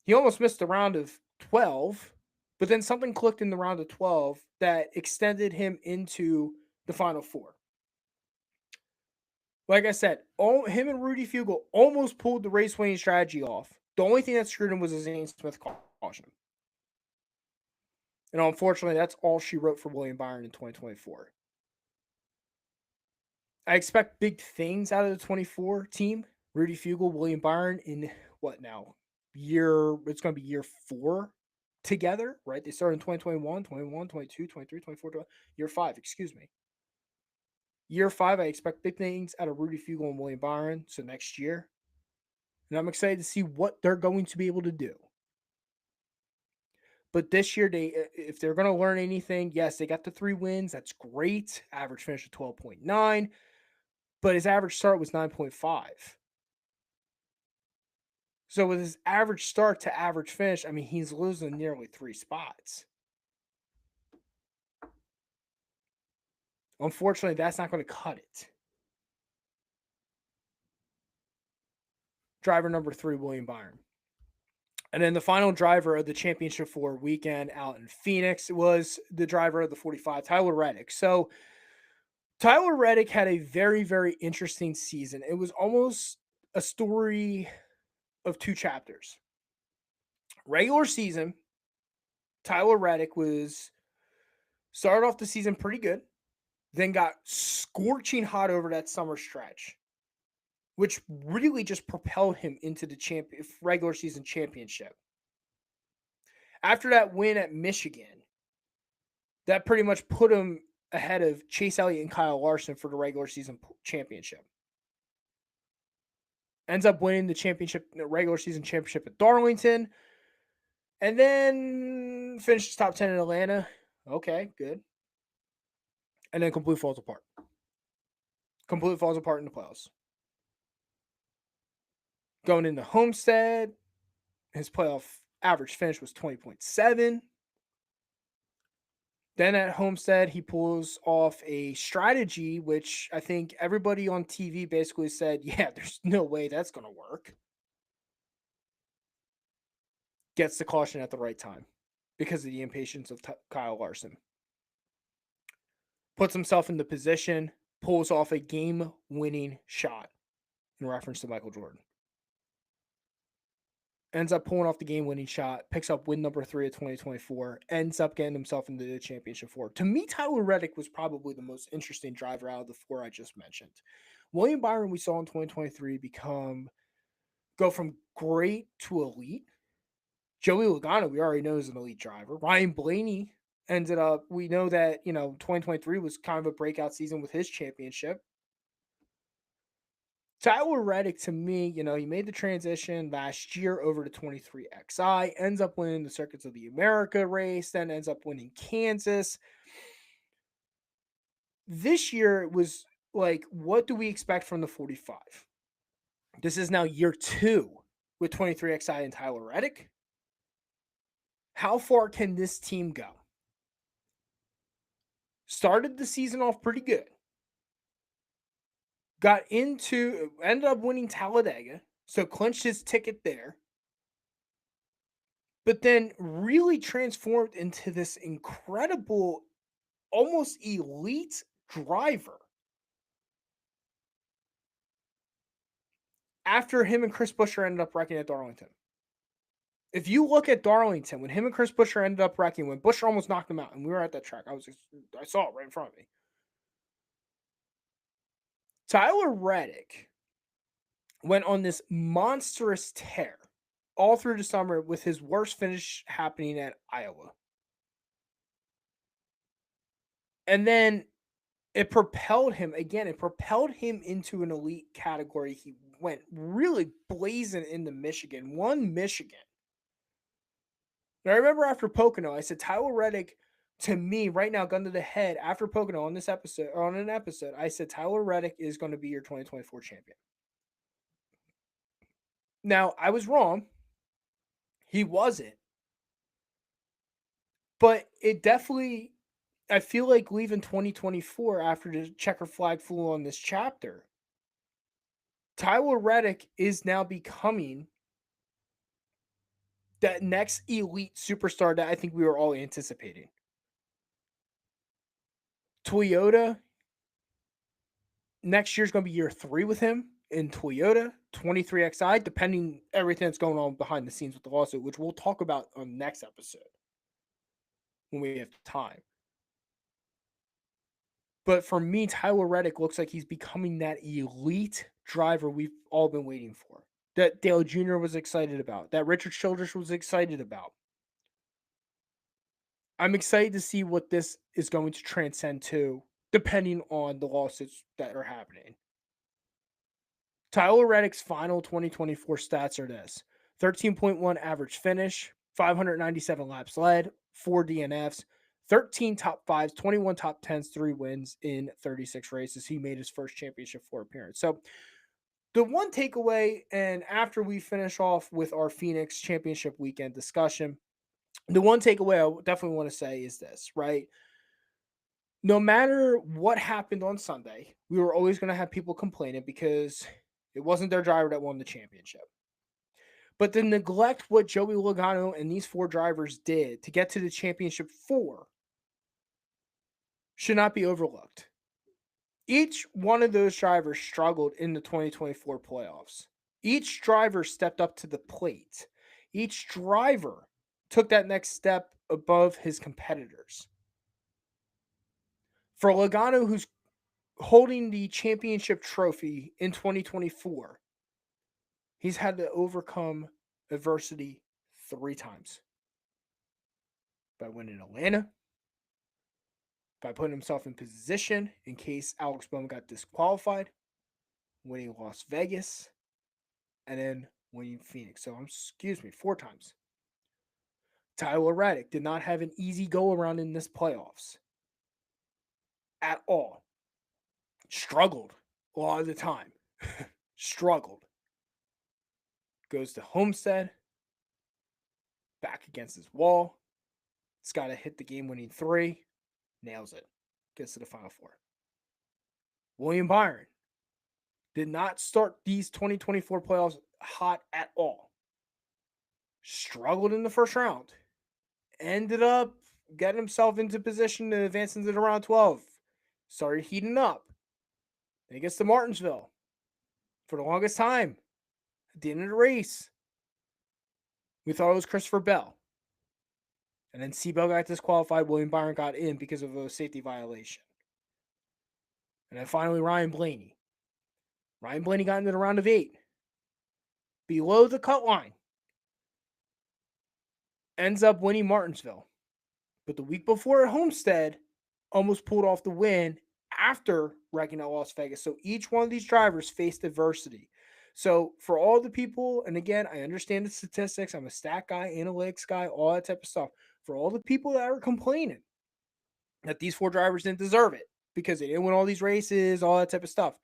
He almost missed the round of 12, but then something clicked in the round of 12 that extended him into the Final Four. Like I said, him and Rudy Fugle almost pulled the race winning strategy off. The only thing that screwed him was a Zane Smith caution. And unfortunately, that's all she wrote for William Byron in 2024. I expect big things out of the 24 team. Rudy Fugle, William Byron in what now? It's going to be year 4 together, right? They started in 2021, 21, 22, 23, 24, 25, year 5, excuse me. Year 5, I expect big things out of Rudy Fugle and William Byron. So next year. And I'm excited to see what they're going to be able to do. But this year, if they're going to learn anything, yes, they got the 3 wins. That's great. Average finish of 12.9. But his average start was 9.5. So with his average start to average finish, he's losing nearly 3 spots. Unfortunately, that's not going to cut it. Driver number 3, William Byron. And then the final driver of the championship 4 weekend out in Phoenix was the driver of the 45, Tyler Reddick. So Tyler Reddick had a very, very interesting season. It was almost a story of two chapters. Regular season, Tyler Reddick started off the season pretty good, then got scorching hot over that summer stretch, which really just propelled him into the regular season championship. After that win at Michigan, that pretty much put him ahead of Chase Elliott and Kyle Larson for the regular season championship. Ends up winning the regular season championship at Darlington, and then finishes top 10 in Atlanta. Okay, good. And then completely falls apart. Completely falls apart in the playoffs. Going into Homestead, his playoff average finish was 20.7. Then at Homestead, he pulls off a strategy, which I think everybody on TV basically said, yeah, there's no way that's going to work. Gets the caution at the right time because of the impatience of Kyle Larson. Puts himself in the position, pulls off a game-winning shot in reference to Michael Jordan. Ends up pulling off the game-winning shot, picks up win number 3 of 2024, ends up getting himself into the championship 4. To me, Tyler Reddick was probably the most interesting driver out of the 4 I just mentioned. William Byron, we saw in 2023 go from great to elite. Joey Logano, we already know, is an elite driver. Ryan Blaney ended up, we know that, 2023 was kind of a breakout season with his championship. Tyler Reddick, to me, he made the transition last year over to 23XI, ends up winning the Circuits of the America race, then ends up winning Kansas. This year it was like, what do we expect from the 45? This is now year 2 with 23XI and Tyler Reddick. How far can this team go? Started the season off pretty good. Ended up winning Talladega, so clinched his ticket there. But then really transformed into this incredible, almost elite driver. After him and Chris Buescher ended up wrecking at Darlington. If you look at Darlington, when him and Chris Buescher ended up wrecking, when Buescher almost knocked him out, and we were at that track, I saw it right in front of me. Tyler Reddick went on this monstrous tear all through the summer with his worst finish happening at Iowa. And then it propelled him into an elite category. He went really blazing into Michigan, won Michigan. Now, I remember after Pocono, I said Tyler Reddick, to me right now, gun to the head, after Pocono on an episode, I said Tyler Reddick is going to be your 2024 champion. Now, I was wrong. He wasn't. But it definitely, I feel like leaving 2024 after the checker flag flew on this chapter, Tyler Reddick is now becoming that next elite superstar that I think we were all anticipating. Toyota, next year's going to be year 3 with him in Toyota, 23XI, depending everything that's going on behind the scenes with the lawsuit, which we'll talk about on the next episode when we have time. But for me, Tyler Reddick looks like he's becoming that elite driver we've all been waiting for. That Dale Jr. was excited about. That Richard Childress was excited about. I'm excited to see what this is going to transcend to, depending on the lawsuits that are happening. Tyler Reddick's final 2024 stats are this: 13.1 average finish, 597 laps led, 4 DNFs, 13 top 5s, 21 top 10s, 3 wins in 36 races. He made his first championship 4 appearance. So the one takeaway, and after we finish off with our Phoenix championship weekend discussion, the one takeaway I definitely want to say is this, right? No matter what happened on Sunday, we were always going to have people complaining because it wasn't their driver that won the championship. But to neglect what Joey Logano and these 4 drivers did to get to the championship 4 should not be overlooked. Each one of those drivers struggled in the 2024 playoffs. Each driver stepped up to the plate. Each driver took that next step above his competitors. For Logano, who's holding the championship trophy in 2024, he's had to overcome adversity 3 times. By winning Atlanta, by putting himself in position in case Alex Bowman got disqualified, winning Las Vegas, and then winning Phoenix. So, 4 times. Tyler Reddick did not have an easy go around in this playoffs at all. Struggled a lot of the time. Struggled. Goes to Homestead. Back against his wall. It's got to hit the game-winning 3. Nails it. Gets to the Final Four. William Byron did not start these 2024 playoffs hot at all. Struggled in the first round. Ended up getting himself into position to advance into the round 12. Started heating up. Then he gets to Martinsville for the longest time. At the end of the race, we thought it was Christopher Bell. And then Seabell got disqualified. William Byron got in because of a safety violation. And then finally, Ryan Blaney. Ryan Blaney got into the round of 8. Below the cut line. Ends up winning Martinsville. But the week before at Homestead, almost pulled off the win after wrecking at Las Vegas. So each one of these drivers faced adversity. So for all the people, and again, I understand the statistics. I'm a stat guy, analytics guy, all that type of stuff. For all the people that are complaining that these 4 drivers didn't deserve it because they didn't win all these races, all that type of stuff,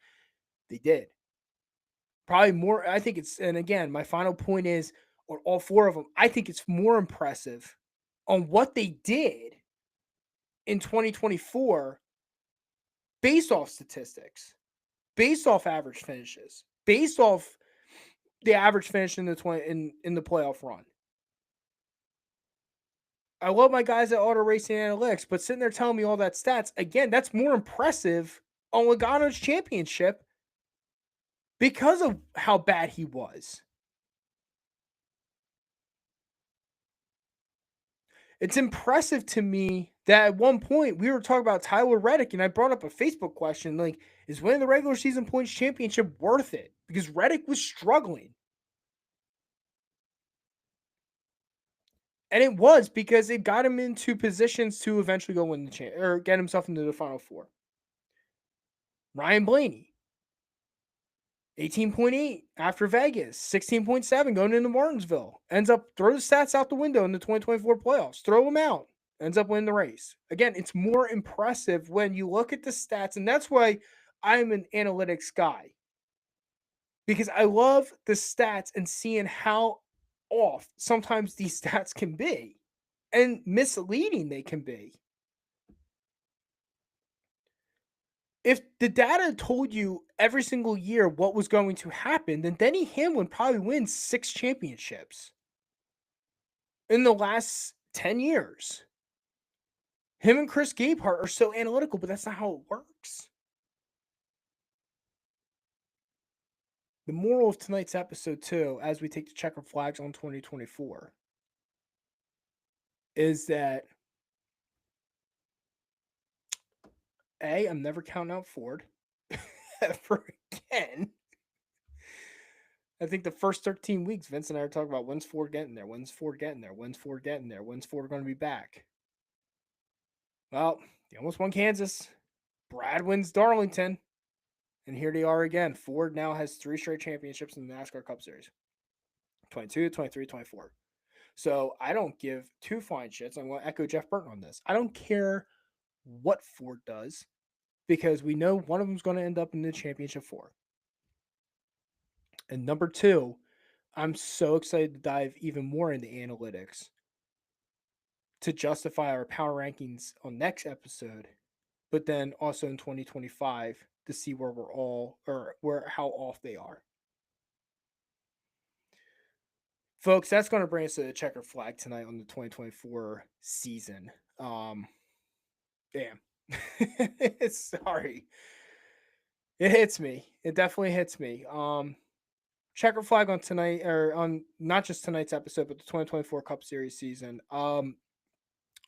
they did. Probably more, I think it's, and again, my final point is, on all 4 of them, I think it's more impressive on what they did in 2024 based off statistics, based off average finishes, based off the average finish in the in the playoff run. I love my guys at Auto Racing Analytics, but sitting there telling me all that stats, again, that's more impressive on Logano's championship because of how bad he was. It's impressive to me that at one point we were talking about Tyler Reddick, and I brought up a Facebook question like, is winning the regular season points championship worth it? Because Reddick was struggling. And it was because it got him into positions to eventually go win the or get himself into the Final Four. Ryan Blaney, 18.8 after Vegas, 16.7 going into Martinsville. Ends up throw the stats out the window in the 2024 playoffs. Throw them out. Ends up winning the race. Again, it's more impressive when you look at the stats, and that's why I'm an analytics guy. Because I love the stats and seeing how off sometimes these stats can be and misleading they can be. If the data told you every single year what was going to happen, then Denny Hamlin probably wins 6 championships in the last 10 years. Him and Chris Gabehart are so analytical, but that's not how it works. The moral of tonight's episode, too, as we take the checker flags on 2024, is that A, I'm never counting out Ford ever again. I think the first 13 weeks, Vince and I are talking about when's Ford getting there? When's Ford getting there? When's Ford getting there? When's Ford going to be back? Well, they almost won Kansas. Brad wins Darlington. And here they are again. Ford now has 3 straight championships in the NASCAR Cup Series. 22, 23, 24. So I don't give 2 flying shits. I'm going to echo Jeff Burton on this. I don't care what Ford does because we know one of them is going to end up in the championship 4. And number 2, I'm so excited to dive even more into analytics to justify our power rankings on next episode, but then also in 2025 to see where we're all or where how off they are. Folks, that's going to bring us to the checker flag tonight on the 2024 season. Damn. Sorry. It hits me. It definitely hits me. checker flag on tonight, or on not just tonight's episode, but the 2024 Cup Series season. I'm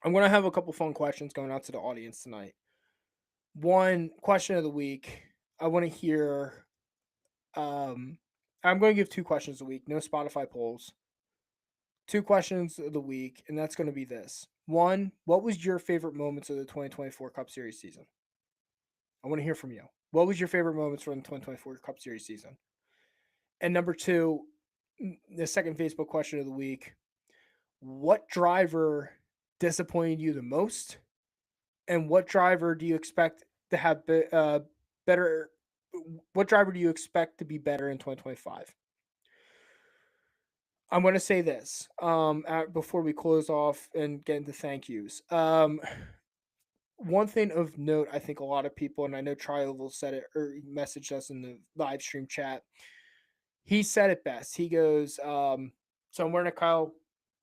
gonna have a couple fun questions going out to the audience tonight. One question of the week. I want to hear. Um, I'm going to give two questions a week. No Spotify polls. Two questions of the week, and that's going to be this. One, what was your favorite moments of the 2024 Cup Series season? I want to hear from you. What was your favorite moments from the 2024 Cup Series season? And number two, the second Facebook question of the week. What driver disappointed you the most? And what driver do you expect to have better? What driver do you expect to be better in 2025? I'm going to say this before we close off and get into thank yous. One thing of note, I think a lot of people, and I know Trioval said it or messaged us in the live stream chat. He said it best. He goes, so I'm wearing a Kyle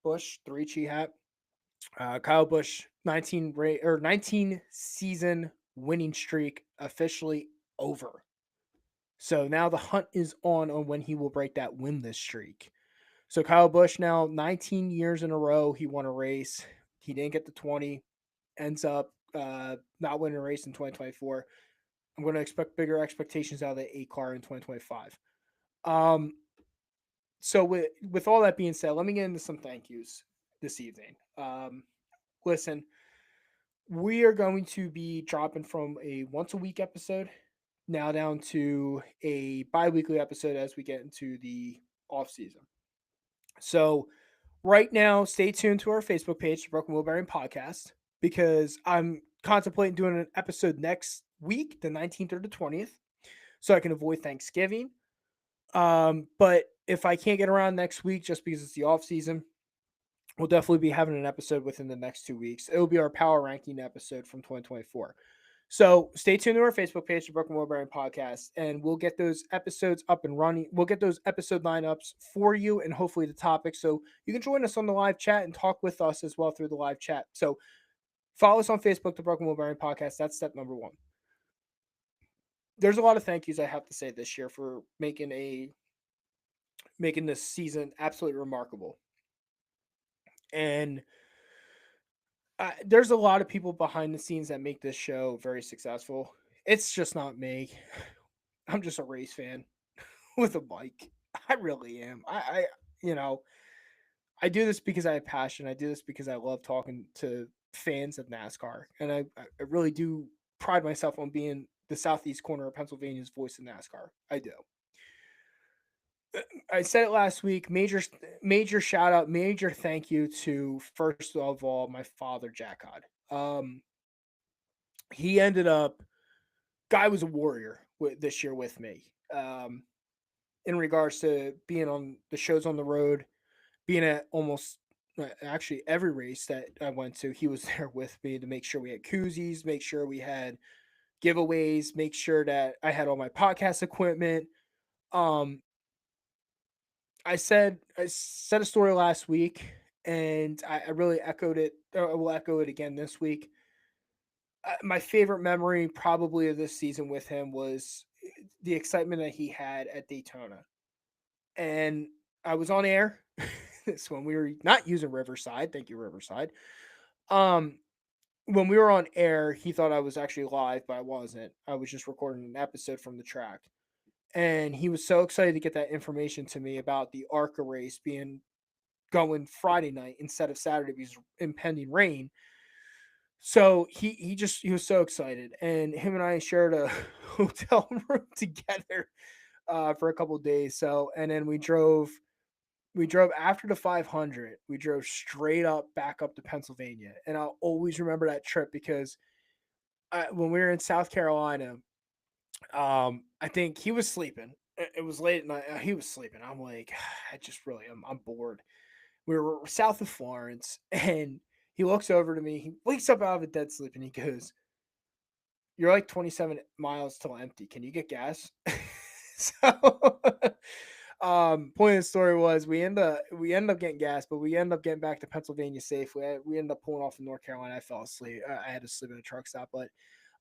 Busch 3 hat. Kyle Busch 19 season winning streak officially over. So now the hunt is on when he will break that winless streak. So Kyle Busch now 19 years in a row he won a race. He didn't get the 20. Ends up not winning a race in 2024. I'm going to expect bigger expectations out of the 8 car in 2025. Um, so with all that being said, let me get into some thank yous this evening. Listen, we are going to be dropping from a once a week episode now down to a bi-weekly episode as we get into the off season. So right now, stay tuned to our Facebook page, the Broken Wheel Bearing Podcast, because I'm contemplating doing an episode next week, the 19th or the 20th, so I can avoid Thanksgiving. But if I can't get around next week just because it's the off season, we'll definitely be having an episode within the next 2 weeks. It will be our power ranking episode from 2024. So stay tuned to our Facebook page, the Broken Wheel Bearing Podcast, and we'll get those episodes up and running. We'll get those episode lineups for you and hopefully the topics. So you can join us on the live chat and talk with us as well through the live chat. So follow us on Facebook, the Broken Wheel Bearing Podcast. That's step number one. There's a lot of thank yous I have to say this year for making this season absolutely remarkable. And there's a lot of people behind the scenes that make this show very successful. It's just not me. I'm just a race fan with a bike. I really am. You know, I do this because I have passion. I do this because I love talking to fans of NASCAR, and I really do pride myself on being the southeast corner of Pennsylvania's voice in NASCAR. I do. I said it last week. Major shout out, major thank you to first of all my father Jack Hod. He ended up guy was a warrior this year with me. In regards to being on the shows on the road, being at almost actually every race that I went to, he was there with me to make sure we had koozies, make sure we had giveaways, make sure that I had all my podcast equipment. Um, I said a story last week, and I really echoed it. I will echo it again this week. My favorite memory probably of this season with him was the excitement that he had at Daytona. And I was on air. This when we were not using Riverside. Thank you, Riverside. Um, when we were on air, he thought I was actually live, but I wasn't. I was just recording an episode from the track. And he was so excited to get that information to me about the ARCA race being going Friday night instead of Saturday because impending rain. So he was so excited, and him and I shared a hotel room together for a couple of days. So and then we drove after the 500. We drove straight up back up to Pennsylvania, and I'll always remember that trip because when we were in South Carolina, I think he was sleeping. It was late at night. He was sleeping. I'm like, I just really, I'm bored. We were south of Florence, and he looks over to me. He wakes up out of a dead sleep, and he goes, "You're like 27 miles till empty. Can you get gas?" So, point of the story was we end up getting gas, but we end up getting back to Pennsylvania safely. We ended up pulling off in North Carolina. I fell asleep. I had to sleep in a truck stop, but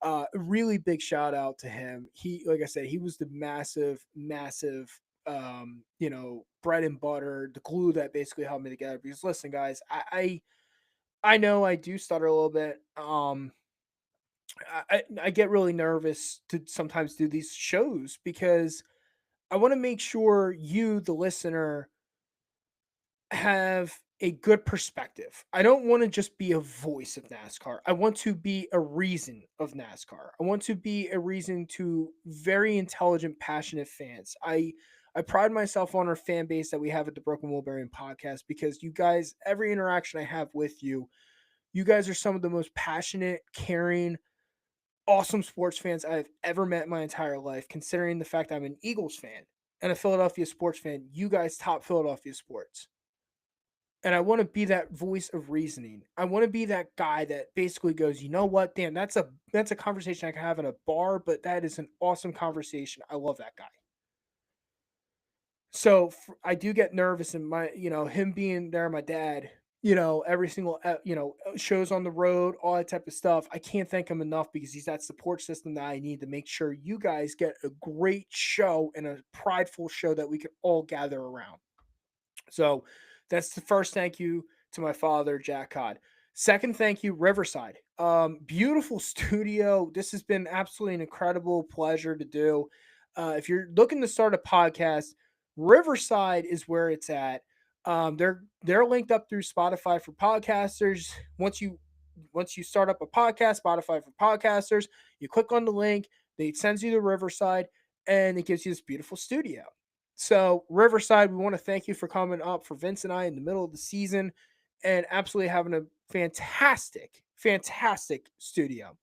a really big shout out to him. He, like I said, he was the massive bread and butter, the glue that basically held me together. Because listen, guys, I know I do stutter a little bit. I get really nervous to sometimes do these shows because I want to make sure you, the listener, have a good perspective. I don't want to just be a voice of NASCAR. I want to be a reason of NASCAR. I want to be a reason to very intelligent, passionate fans. I pride myself on our fan base that we have at the Broken Wheel Bearing podcast because you guys, every interaction I have with you, you guys are some of the most passionate, caring, awesome sports fans I've ever met in my entire life, considering the fact I'm an Eagles fan and a Philadelphia sports fan. You guys top Philadelphia sports. And I want to be that voice of reasoning. I want to be that guy that basically goes, you know what, damn, that's a conversation I can have in a bar, but that is an awesome conversation. I love that guy. So I do get nervous, and him being there, my dad, every single shows on the road, all that type of stuff. I can't thank him enough because he's that support system that I need to make sure you guys get a great show and a prideful show that we can all gather around. So that's the first thank you to my father, Jack Cod. Second thank you, Riverside. Beautiful studio. This has been absolutely an incredible pleasure to do. If you're looking to start a podcast, Riverside is where it's at. They're linked up through Spotify for podcasters. Once you start up a podcast, Spotify for podcasters, you click on the link, it sends you to Riverside, and it gives you this beautiful studio. So, Riverside, we want to thank you for coming up for Vince and I in the middle of the season and absolutely having a fantastic, fantastic studio.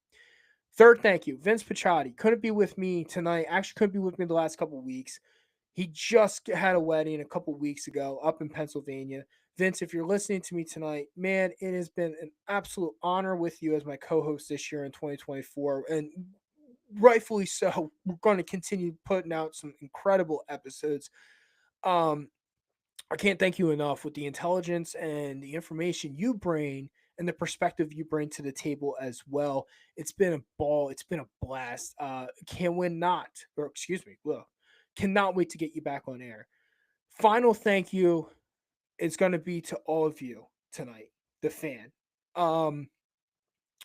Third, thank you, Vince Picciotti. Couldn't be with me tonight. Actually, couldn't be with me the last couple of weeks. He just had a wedding a couple of weeks ago up in Pennsylvania. Vince, if you're listening to me tonight, man, it has been an absolute honor with you as my co-host this year in 2024. And rightfully so, we're going to continue putting out some incredible episodes. um I can't thank you enough with the intelligence and the information you bring and the perspective you bring to the table as well. It's been a ball, it's been a blast. Can win not or excuse me well Cannot wait to get you back on air. Final thank you is going to be to all of you tonight, the fan. um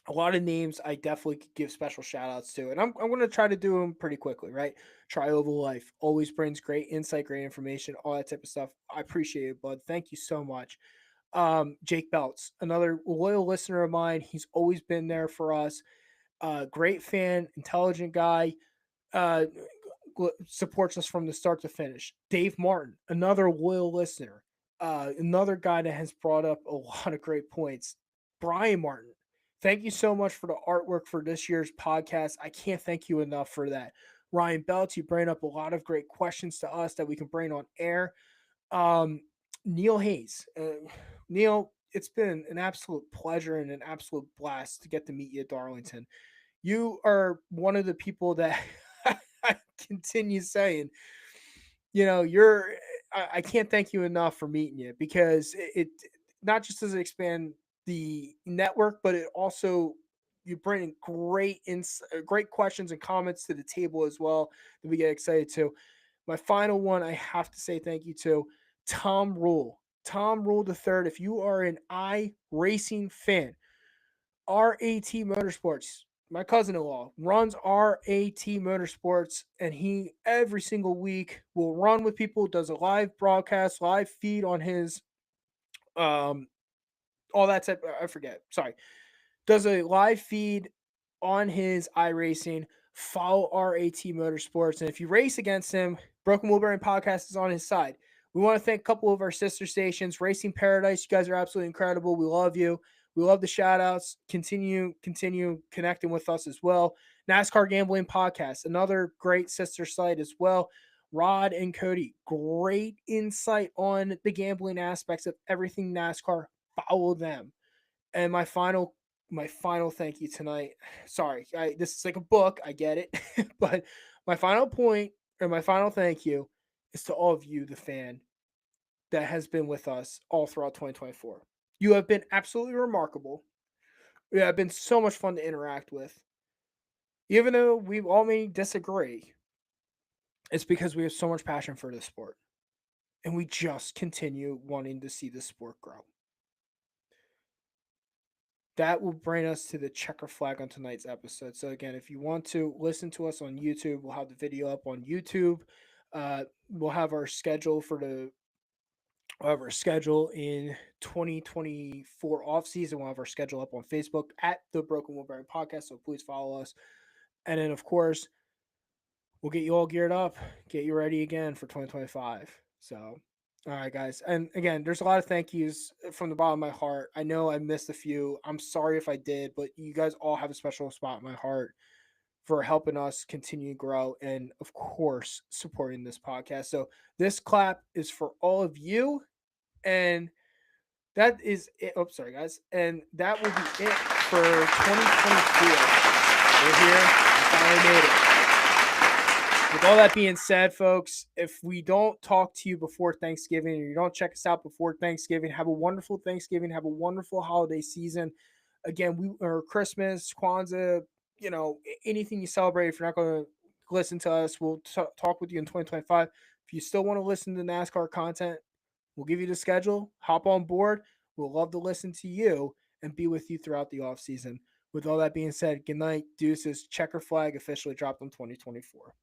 a lot of names I definitely could give special shout outs to, and I'm going to try to do them pretty quickly, right? Try Oval Life always brings great insight, great information, all that type of stuff. I appreciate it, bud. Thank you so much. Jake Belts, another loyal listener of mine. He's always been there for us. Great fan, intelligent guy. Uh, Supports us from the start to finish. Dave Martin, another loyal listener. Another guy that has brought up a lot of great points. Brian Martin, thank you so much for the artwork for this year's podcast. I can't thank you enough for that. Ryan Belts, you bring up a lot of great questions to us that we can bring on air. Um, Neil Hayes, Neil, it's been an absolute pleasure and an absolute blast to get to meet you at Darlington. You are one of the people that I continue saying, you're. I can't thank you enough for meeting you because it not just does it expand the network, but it also you bring great questions and comments to the table as well that we get excited to. My final one, I have to say thank you to Tom Rule. Tom Rule the third. If you are an iRacing fan, RAT Motorsports, my cousin-in-law runs RAT Motorsports, and he every single week will run with people, does a live broadcast, live feed on his um all that type. I forget. Sorry, does a live feed on his iRacing. Follow RAT Motorsports, and if you race against him, Broken Wheel Bearing Podcast is on his side. We want to thank a couple of our sister stations, Racing Paradise. You guys are absolutely incredible. We love you. We love the shout outs. Continue connecting with us as well. NASCAR Gambling Podcast, another great sister site as well. Rod and Cody, great insight on the gambling aspects of everything NASCAR. Follow them. And my final thank you tonight. Sorry, this is like a book. I get it, but my final point or my final thank you is to all of you, the fan that has been with us all throughout 2024. You have been absolutely remarkable. You have been so much fun to interact with, even though we all may disagree. It's because we have so much passion for this sport, and we just continue wanting to see the sport grow. That will bring us to the checker flag on tonight's episode. So again, if you want to listen to us on YouTube, we'll have the video up on YouTube. We'll have our schedule for the we'll have our schedule in 2024 off season. We'll have our schedule up on Facebook at the Broken Wheel Bearing Podcast. So please follow us. And then of course, we'll get you all geared up, get you ready again for 2025. So all right, guys. And again, there's a lot of thank yous from the bottom of my heart. I know I missed a few. I'm sorry if I did, but you guys all have a special spot in my heart for helping us continue to grow and, of course, supporting this podcast. So this clap is for all of you. And that is it. Oh, sorry, guys. And that will be it for 2024. We're here. We finally made it. With all that being said, folks, if we don't talk to you before Thanksgiving or you don't check us out before Thanksgiving, have a wonderful Thanksgiving. Have a wonderful holiday season. Again, we are Christmas, Kwanzaa, anything you celebrate. If you're not going to listen to us, we'll talk with you in 2025. If you still want to listen to NASCAR content, we'll give you the schedule. Hop on board. We'll love to listen to you and be with you throughout the off season. With all that being said, good night, deuces. Checker flag officially dropped in 2024.